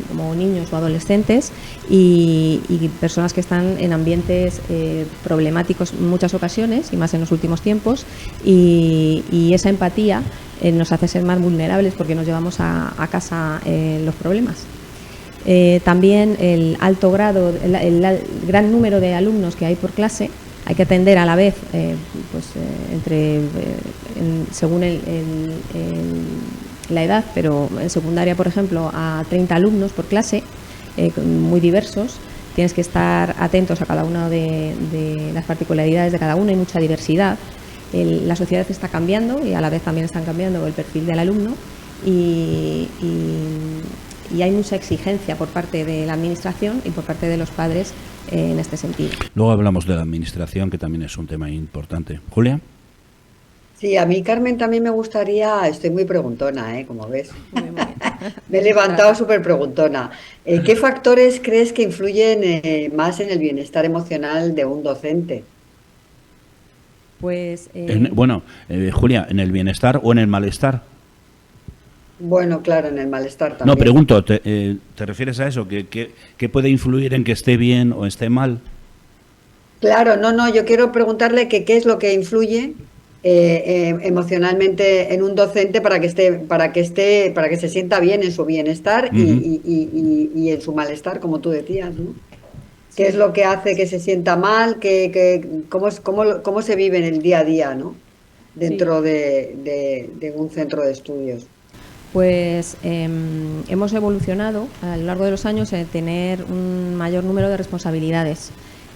como niños o adolescentes, y personas que están en ambientes problemáticos en muchas ocasiones, y más en los últimos tiempos, y esa empatía nos hace ser más vulnerables porque nos llevamos a casa los problemas. También el alto grado, el gran número de alumnos que hay por clase, hay que atender a la vez, según la edad, pero en secundaria, por ejemplo, a 30 alumnos por clase, muy diversos. Tienes que estar atentos a cada una de las particularidades de cada uno, hay mucha diversidad. La sociedad está cambiando y a la vez también están cambiando el perfil del alumno, y hay mucha exigencia por parte de la administración y por parte de los padres en este sentido. Luego hablamos de la administración, que también es un tema importante. Julia. Sí, a mí, Carmen, también me gustaría, estoy muy preguntona, como ves. Muy bien. Me he levantado súper preguntona. ¿Qué factores crees que influyen más en el bienestar emocional de un docente? Pues, Julia, ¿en el bienestar o en el malestar? Bueno, claro, en el malestar también. No, pregunto, ¿te refieres a eso? ¿Qué puede influir en que esté bien o esté mal? Claro, no, yo quiero preguntarle que qué es lo que influye emocionalmente en un docente para que se sienta bien en su bienestar Ujú. y en su malestar, como tú decías, ¿no? ¿Qué es Sí, lo que hace que se sienta mal? ¿Cómo se vive en el día a día, ¿no? sí. Dentro de un centro de estudios. Pues hemos evolucionado a lo largo de los años en tener un mayor número de responsabilidades.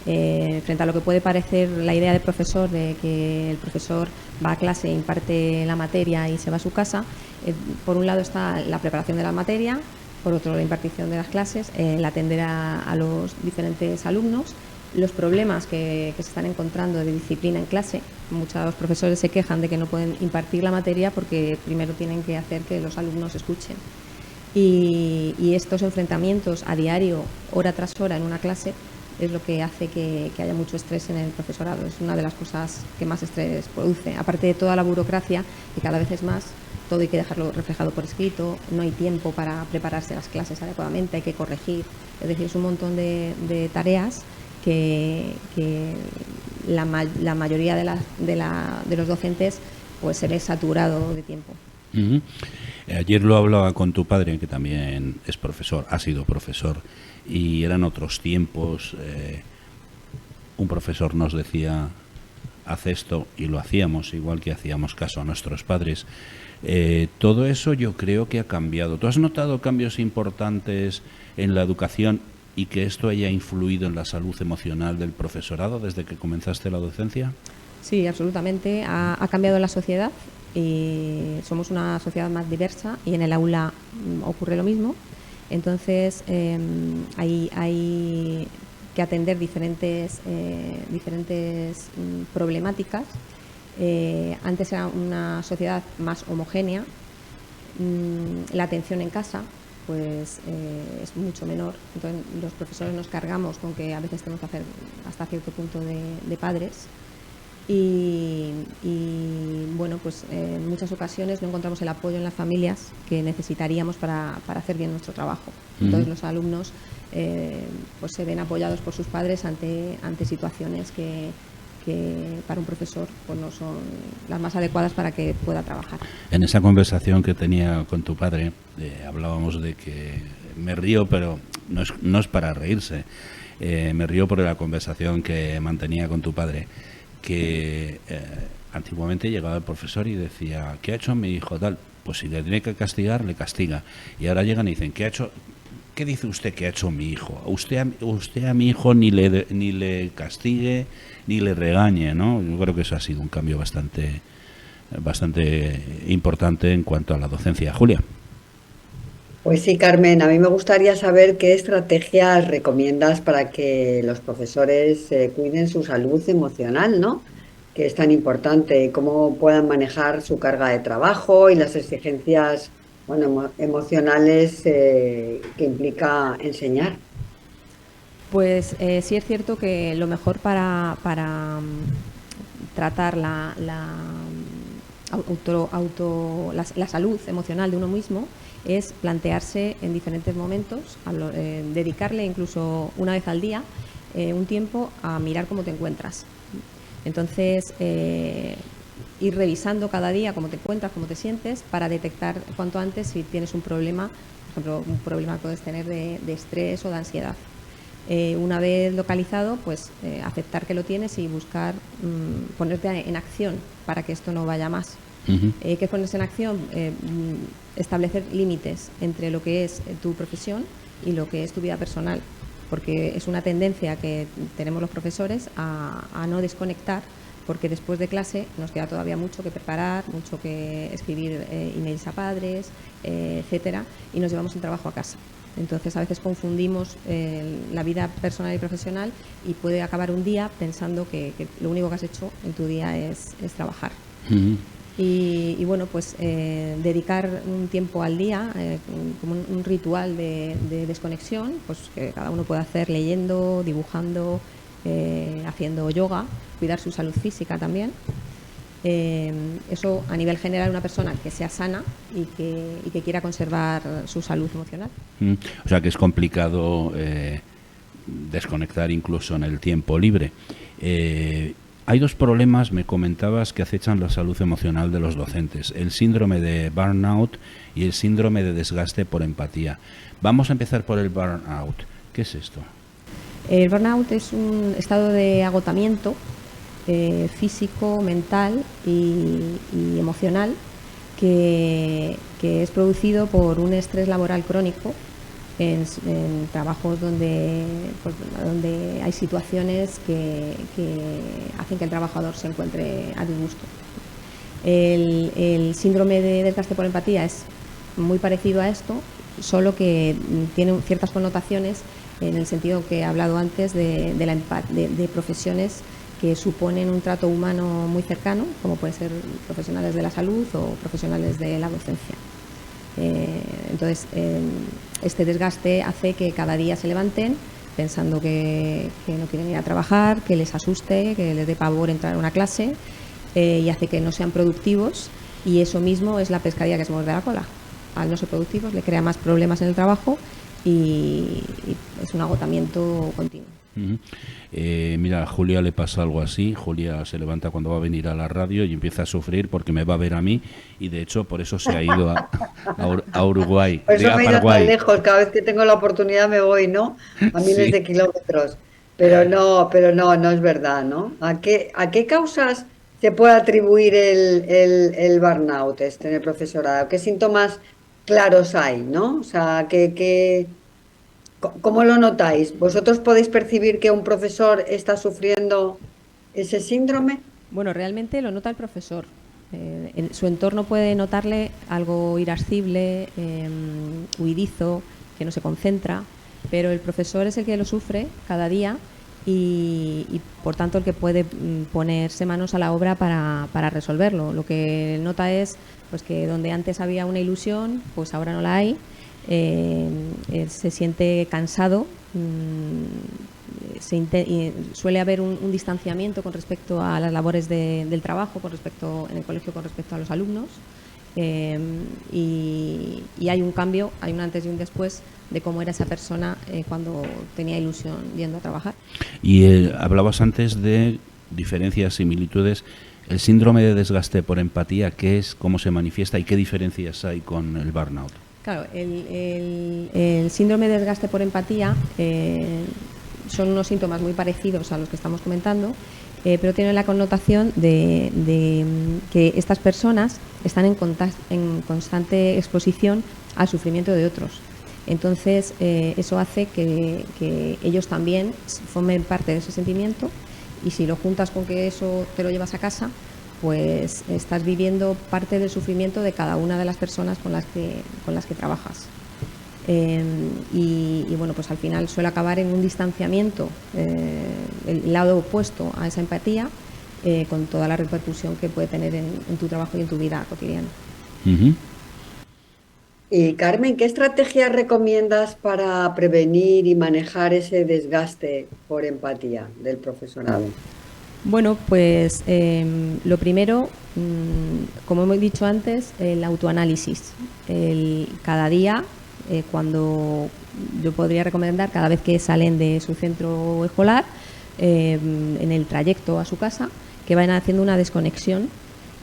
Frente a lo que puede parecer la idea de profesor, de que el profesor va a clase, imparte la materia y se va a su casa, por un lado está la preparación de la materia, por otro la impartición de las clases, el atender a los diferentes alumnos, los problemas que se están encontrando de disciplina en clase. Muchos profesores se quejan de que no pueden impartir la materia porque primero tienen que hacer que los alumnos escuchen. Y estos enfrentamientos a diario, hora tras hora en una clase, es lo que hace que haya mucho estrés en el profesorado. Es una de las cosas que más estrés produce. Aparte de toda la burocracia, que cada vez es más, todo hay que dejarlo reflejado por escrito, no hay tiempo para prepararse las clases adecuadamente, hay que corregir. Es decir, es un montón de tareas que la mayoría de los docentes pues se ve saturado de tiempo. Ujú. Ayer lo hablaba con tu padre, que también es profesor, ha sido profesor, y eran otros tiempos. Un profesor nos decía, haz esto, y lo hacíamos, igual que hacíamos caso a nuestros padres. Todo eso yo creo que ha cambiado. ¿Tú has notado cambios importantes en la educación y que esto haya influido en la salud emocional del profesorado desde que comenzaste la docencia? Sí, absolutamente. Ha cambiado la sociedad y somos una sociedad más diversa y en el aula ocurre lo mismo. Entonces hay que atender diferentes problemáticas. Antes era una sociedad más homogénea. La atención en casa pues es mucho menor. Entonces los profesores nos cargamos con que a veces tenemos que hacer hasta cierto punto de padres. Y bueno, pues en muchas ocasiones no encontramos el apoyo en las familias que necesitaríamos para hacer bien nuestro trabajo. Entonces los alumnos pues se ven apoyados por sus padres ante situaciones que para un profesor pues no son las más adecuadas para que pueda trabajar. En esa conversación que tenía con tu padre, hablábamos de que me río, pero no es para reírse. Me río por la conversación que mantenía con tu padre, que antiguamente llegaba el profesor y decía, ¿qué ha hecho mi hijo? Tal, pues si le tiene que castigar, le castiga. Y ahora llegan y dicen, ¿qué dice usted que ha hecho mi hijo? Usted a mi hijo ni le castigue, ni le regañe, ¿no? Yo creo que eso ha sido un cambio bastante importante en cuanto a la docencia. Julia. Pues sí, Carmen, a mí me gustaría saber qué estrategias recomiendas para que los profesores cuiden su salud emocional, ¿no? Que es tan importante, y cómo puedan manejar su carga de trabajo y las exigencias, bueno, emocionales que implica enseñar. Pues sí es cierto que lo mejor para tratar la salud emocional de uno mismo es plantearse en diferentes momentos, dedicarle incluso una vez al día un tiempo a mirar cómo te encuentras. Entonces, ir revisando cada día cómo te encuentras, cómo te sientes, para detectar cuanto antes si tienes un problema, por ejemplo, un problema que puedes tener de estrés o de ansiedad. Una vez localizado, pues aceptar que lo tienes y buscar ponerte en acción para que esto no vaya más. Uh-huh. ¿Qué es ponerse en acción? Establecer límites entre lo que es tu profesión y lo que es tu vida personal, porque es una tendencia que tenemos los profesores a no desconectar, porque después de clase nos queda todavía mucho que preparar, mucho que escribir emails a padres, etcétera, y nos llevamos el trabajo a casa. Entonces a veces confundimos la vida personal y profesional y puede acabar un día pensando que lo único que has hecho en tu día es trabajar. Uh-huh. Y bueno, pues dedicar un tiempo al día como un ritual de desconexión, pues que cada uno puede hacer leyendo, dibujando, haciendo yoga, cuidar su salud física también. Eso a nivel general, una persona que sea sana y que quiera conservar su salud emocional. O sea que es complicado desconectar incluso en el tiempo libre. Hay dos problemas, me comentabas, que acechan la salud emocional de los docentes: el síndrome de burnout y el síndrome de desgaste por empatía. Vamos a empezar por el burnout. ¿Qué es esto? El burnout es un estado de agotamiento físico, mental y emocional que es producido por un estrés laboral crónico en trabajos donde hay situaciones que hacen que el trabajador se encuentre a disgusto. El síndrome de desgaste por empatía es muy parecido a esto, solo que tiene ciertas connotaciones en el sentido que he hablado antes de profesiones que suponen un trato humano muy cercano, como pueden ser profesionales de la salud o profesionales de la docencia. Entonces, este desgaste hace que cada día se levanten pensando que no quieren ir a trabajar, que les asuste, que les dé pavor entrar a una clase, y hace que no sean productivos, y eso mismo es la pescadilla que se muerde la cola. Al no ser productivos le crea más problemas en el trabajo y es un agotamiento continuo. Mira, a Julia le pasa algo así. Julia se levanta cuando va a venir a la radio y empieza a sufrir porque me va a ver a mí, y de hecho por eso se ha ido a Uruguay. Por eso me he ido Paraguay. tan lejos, cada vez que tengo la oportunidad me voy, ¿no? A miles Sí. de kilómetros. Pero no es verdad, ¿no? ¿A qué causas se puede atribuir el burnout en el profesorado? ¿Qué síntomas claros hay, ¿no? O sea, ¿cómo lo notáis? ¿Vosotros podéis percibir que un profesor está sufriendo ese síndrome? Bueno, realmente lo nota el profesor. En su entorno puede notarle algo irascible, huidizo, que no se concentra, pero el profesor es el que lo sufre cada día y por tanto el que puede ponerse manos a la obra para resolverlo. Lo que nota es pues que donde antes había una ilusión, pues ahora no la hay. Se siente cansado, suele haber un distanciamiento con respecto a las labores del trabajo, en el colegio con respecto a los alumnos, y hay un cambio, hay un antes y un después de cómo era esa persona cuando tenía ilusión yendo a trabajar. Y hablabas antes de diferencias, similitudes. El síndrome de desgaste por empatía, ¿qué es, cómo se manifiesta y qué diferencias hay con el burnout? Claro, el síndrome de desgaste por empatía son unos síntomas muy parecidos a los que estamos comentando, pero tienen la connotación de que estas personas están en constante exposición al sufrimiento de otros. Entonces, eso hace que ellos también formen parte de ese sentimiento, y si lo juntas con que eso te lo llevas a casa, pues estás viviendo parte del sufrimiento de cada una de las personas con las que trabajas. Y bueno, pues al final suele acabar en un distanciamiento, el lado opuesto a esa empatía, con toda la repercusión que puede tener en tu trabajo y en tu vida cotidiana. Uh-huh. Y Carmen, ¿qué estrategias recomiendas para prevenir y manejar ese desgaste por empatía del profesorado? Bueno, pues lo primero, como hemos dicho antes, el autoanálisis. Cada día, cuando yo podría recomendar, cada vez que salen de su centro escolar, en el trayecto a su casa, que vayan haciendo una desconexión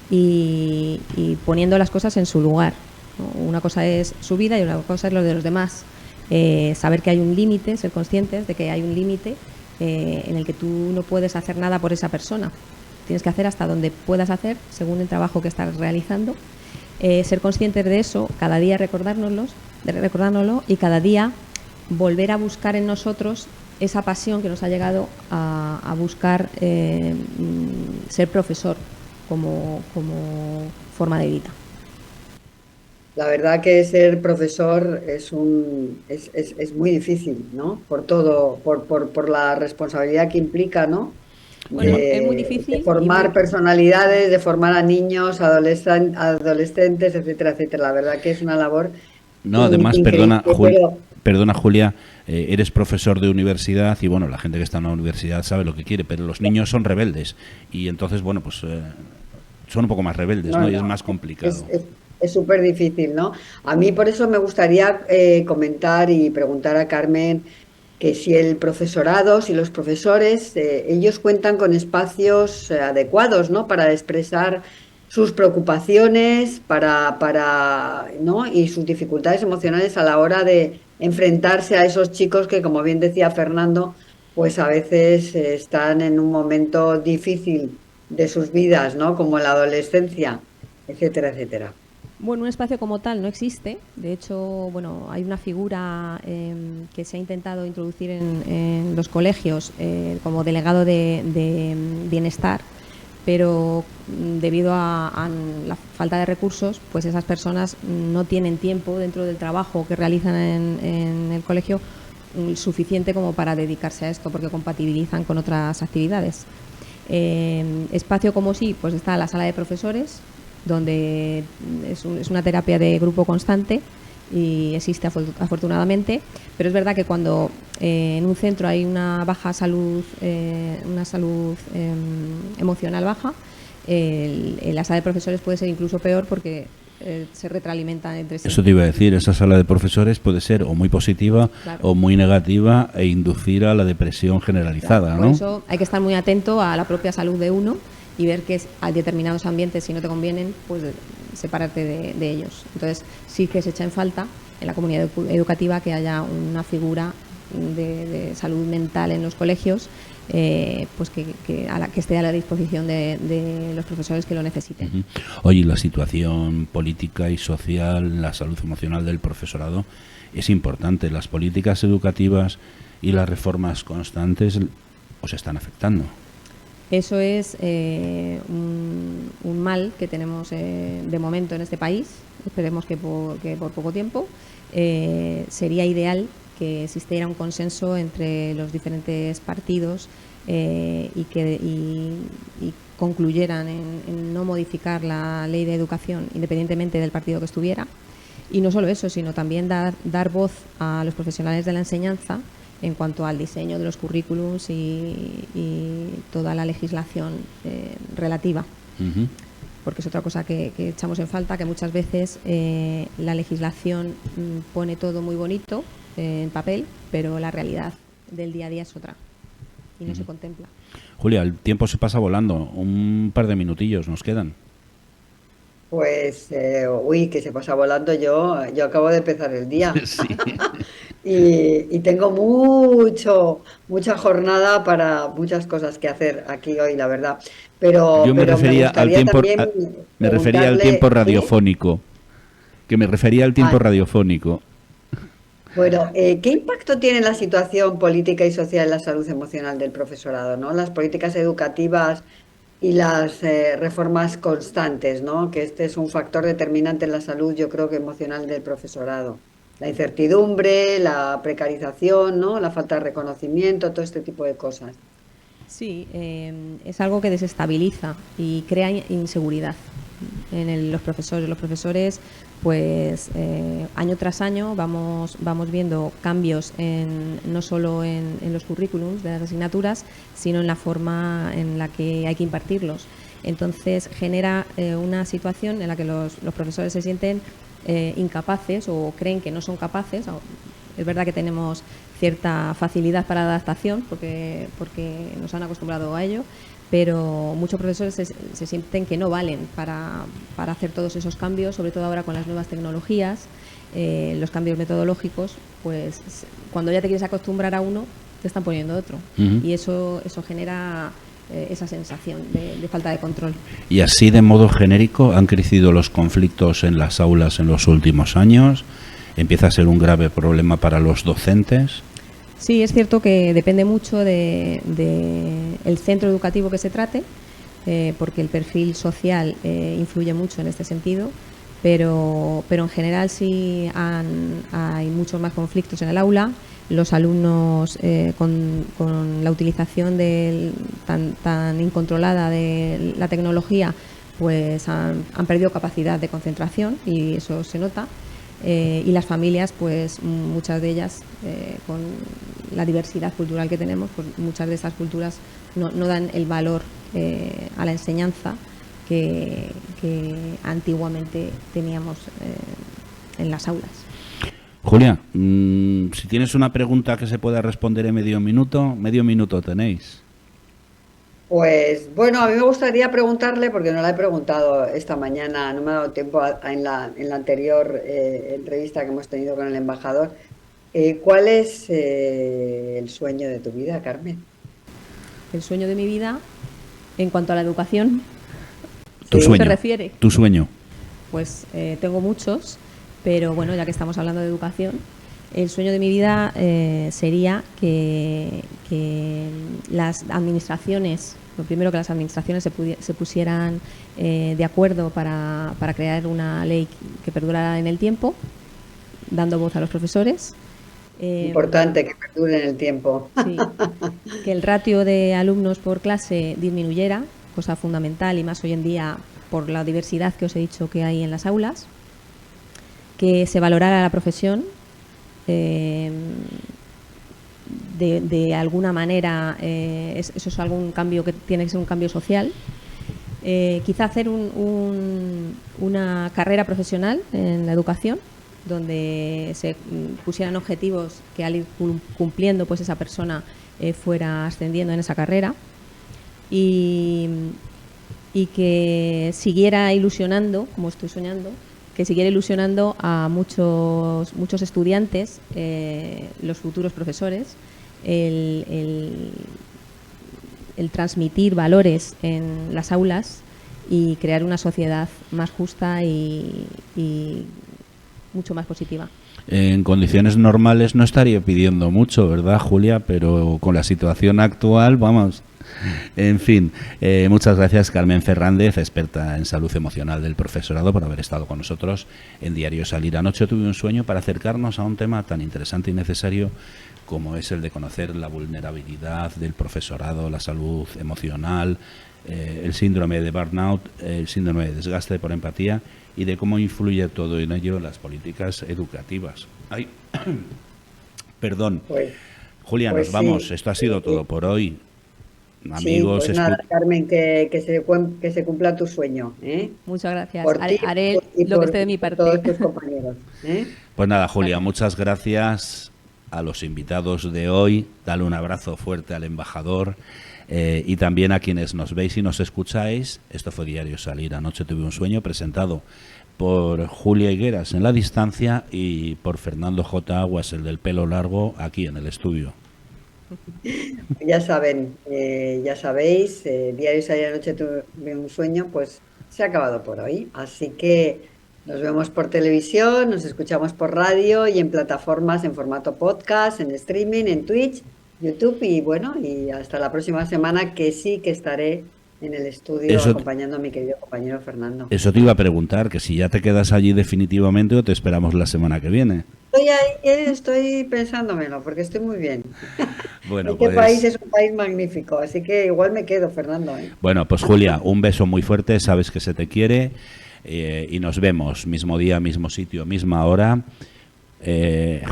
y poniendo las cosas en su lugar, ¿no? Una cosa es su vida y una cosa es lo de los demás. Saber que hay un límite, ser conscientes de que hay un límite en el que tú no puedes hacer nada por esa persona. Tienes que hacer hasta donde puedas hacer según el trabajo que estás realizando. Ser conscientes de eso, cada día recordárnoslo, y cada día volver a buscar en nosotros esa pasión que nos ha llegado a buscar ser profesor como forma de vida. La verdad que ser profesor es muy difícil, ¿no? Por todo, por la responsabilidad que implica, ¿no? Bueno, es muy difícil. De formar personalidades, de formar a niños, adolescentes, etcétera, etcétera. La verdad que es una labor. No, además, increíble, perdona Julia, eres profesor de universidad y bueno, la gente que está en la universidad sabe lo que quiere, pero los niños son rebeldes y entonces, bueno, pues son un poco más rebeldes, ¿no? Y es más complicado. Es súper difícil, ¿no? A mí por eso me gustaría comentar y preguntar a Carmen que si el profesorado, si los profesores, ellos cuentan con espacios adecuados, ¿no? Para expresar sus preocupaciones ¿no? Y sus dificultades emocionales a la hora de enfrentarse a esos chicos que, como bien decía Fernando, pues a veces están en un momento difícil de sus vidas, ¿no? Como la adolescencia, etcétera, etcétera. Bueno, un espacio como tal no existe. De hecho, bueno, hay una figura que se ha intentado introducir en los colegios como delegado de bienestar, pero debido a la falta de recursos, pues esas personas no tienen tiempo dentro del trabajo que realizan en el colegio suficiente como para dedicarse a esto, porque compatibilizan con otras actividades. Espacio como sí, pues está la sala de profesores, donde es una terapia de grupo constante y existe afortunadamente, pero es verdad que cuando en un centro hay una baja salud, una salud emocional baja, la sala de profesores puede ser incluso peor porque se retroalimentan entre sí. Eso te iba a decir, esa sala de profesores puede ser o muy positiva, claro, o muy negativa e inducir a la depresión generalizada, claro, ¿no? Por eso hay que estar muy atento a la propia salud de uno y ver que a determinados ambientes, si no te convienen, pues separarte de ellos. Entonces sí que se echa en falta en la comunidad educativa que haya una figura de salud mental en los colegios, pues que esté a la disposición de los profesores que lo necesiten. Uh-huh. Oye, la situación política y social, la salud emocional del profesorado es importante. Las políticas educativas y las reformas constantes os están afectando. Eso es un mal que tenemos de momento en este país. Esperemos que por poco tiempo. Sería ideal que existiera un consenso entre los diferentes partidos y concluyeran en no modificar la ley de educación independientemente del partido que estuviera. Y no solo eso, sino también dar voz a los profesionales de la enseñanza en cuanto al diseño de los currículums y toda la legislación relativa. Uh-huh. Porque es otra cosa que echamos en falta, que muchas veces la legislación pone todo muy bonito en papel, pero la realidad del día a día es otra y no se contempla. Julia, el tiempo se pasa volando, un par de minutillos nos quedan. Pues, que se pasa volando, yo acabo de empezar el día. Sí. y tengo mucha jornada para muchas cosas que hacer aquí hoy, la verdad. Pero yo me refería al tiempo, me refería al tiempo radiofónico. ¿Sí? Que me refería al tiempo radiofónico. Bueno, ¿qué impacto tiene la situación política y social en la salud emocional del profesorado, ¿no? Las políticas educativas y las reformas constantes, ¿no? Que este es un factor determinante en la salud, yo creo que emocional del profesorado. La incertidumbre, la precarización, ¿no? La falta de reconocimiento, todo este tipo de cosas. Sí, es algo que desestabiliza y crea inseguridad en los profesores. Los profesores, pues año tras año vamos viendo cambios no solo en los currículums de las asignaturas, sino en la forma en la que hay que impartirlos. Entonces genera una situación en la que los profesores se sienten incapaces o creen que no son capaces. Es verdad que tenemos cierta facilidad para la adaptación porque nos han acostumbrado a ello, pero muchos profesores se sienten que no valen para hacer todos esos cambios, sobre todo ahora con las nuevas tecnologías, los cambios metodológicos, pues cuando ya te quieres acostumbrar a uno, te están poniendo otro. Uh-huh. Y eso genera esa sensación de falta de control. Y así, de modo genérico, han crecido los conflictos en las aulas en los últimos años. ¿Empieza a ser un grave problema para los docentes? Sí, es cierto que depende mucho de el centro educativo que se trate, porque el perfil social influye mucho en este sentido, pero en general sí hay muchos más conflictos en el aula. Los alumnos con la utilización tan incontrolada de la tecnología, pues han perdido capacidad de concentración y eso se nota. Y las familias, pues muchas de ellas, con la diversidad cultural que tenemos, pues muchas de estas culturas no dan el valor a la enseñanza que antiguamente teníamos en las aulas. Julia, si tienes una pregunta que se pueda responder en medio minuto tenéis. Pues bueno, a mí me gustaría preguntarle, porque no la he preguntado esta mañana, no me ha dado tiempo en la anterior entrevista que hemos tenido con el embajador. ¿Cuál es el sueño de tu vida, Carmen? El sueño de mi vida, en cuanto a la educación, ¿Tu Sí. sueño? ¿se refiere? ¿Tu sueño? Pues tengo muchos, pero bueno, ya que estamos hablando de educación, el sueño de mi vida sería que las administraciones, lo primero que las administraciones se pusieran de acuerdo para crear una ley que perdurara en el tiempo, dando voz a los profesores. Importante que perdure en el tiempo. Sí, que el ratio de alumnos por clase disminuyera, cosa fundamental y más hoy en día por la diversidad que os he dicho que hay en las aulas, que se valorara la profesión de alguna manera, eso es algún cambio que tiene que ser un cambio social. Quizá hacer una carrera profesional en la educación, donde se pusieran objetivos que al ir cumpliendo, pues esa persona fuera ascendiendo en esa carrera y que siguiera ilusionando, como estoy soñando, que siguiera ilusionando a muchos estudiantes, los futuros profesores, el transmitir valores en las aulas y crear una sociedad más justa y mucho más positiva. En condiciones normales no estaría pidiendo mucho, ¿verdad, Julia? Pero con la situación actual, vamos. En fin, muchas gracias, Carmen Fernández, experta en salud emocional del profesorado, por haber estado con nosotros en Diario Salir. Anoche tuve un sueño para acercarnos a un tema tan interesante y necesario como es el de conocer la vulnerabilidad del profesorado, la salud emocional, el síndrome de burnout, el síndrome de desgaste por empatía y de cómo influye todo en ello en las políticas educativas. Ay, perdón. Pues, Julia, pues nos vamos. sí. Esto ha sido todo por hoy. Sí, Amigos, pues nada, Carmen, que se cumpla tu sueño, ¿eh? Muchas gracias. Por ti Haré y lo que esté de mi por parte. todos tus compañeros, ¿eh? Pues nada, Julia, muchas gracias a los invitados de hoy. Dale un abrazo fuerte al embajador y también a quienes nos veis y nos escucháis. Esto fue Diario Salir. Anoche tuve un sueño, presentado por Julia Higueras en la distancia y por Fernando J. Aguas, el del pelo largo, aquí en el estudio. Ya saben, ya sabéis, Diario Salir Anoche tuve un sueño, pues se ha acabado por hoy. Así que nos vemos por televisión, nos escuchamos por radio y en plataformas en formato podcast, en streaming, en Twitch, YouTube y bueno, y hasta la próxima semana que sí que estaré en el estudio acompañando a mi querido compañero Fernando. Eso te iba a preguntar, que si ya te quedas allí definitivamente o te esperamos la semana que viene. Estoy pensándomelo porque estoy muy bien. Bueno, Este país es un país magnífico, así que igual me quedo, Fernando, ¿eh? Bueno, pues Julia, un beso muy fuerte, sabes que se te quiere y nos vemos mismo día, mismo sitio, misma hora.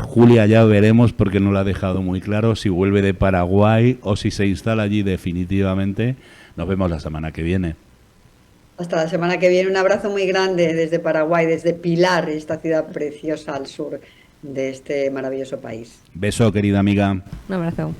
Julia ya veremos, porque no lo ha dejado muy claro, si vuelve de Paraguay o si se instala allí definitivamente. Nos vemos la semana que viene. Hasta la semana que viene. Un abrazo muy grande desde Paraguay, desde Pilar, esta ciudad preciosa al sur de este maravilloso país. Beso, querida amiga. Un abrazo.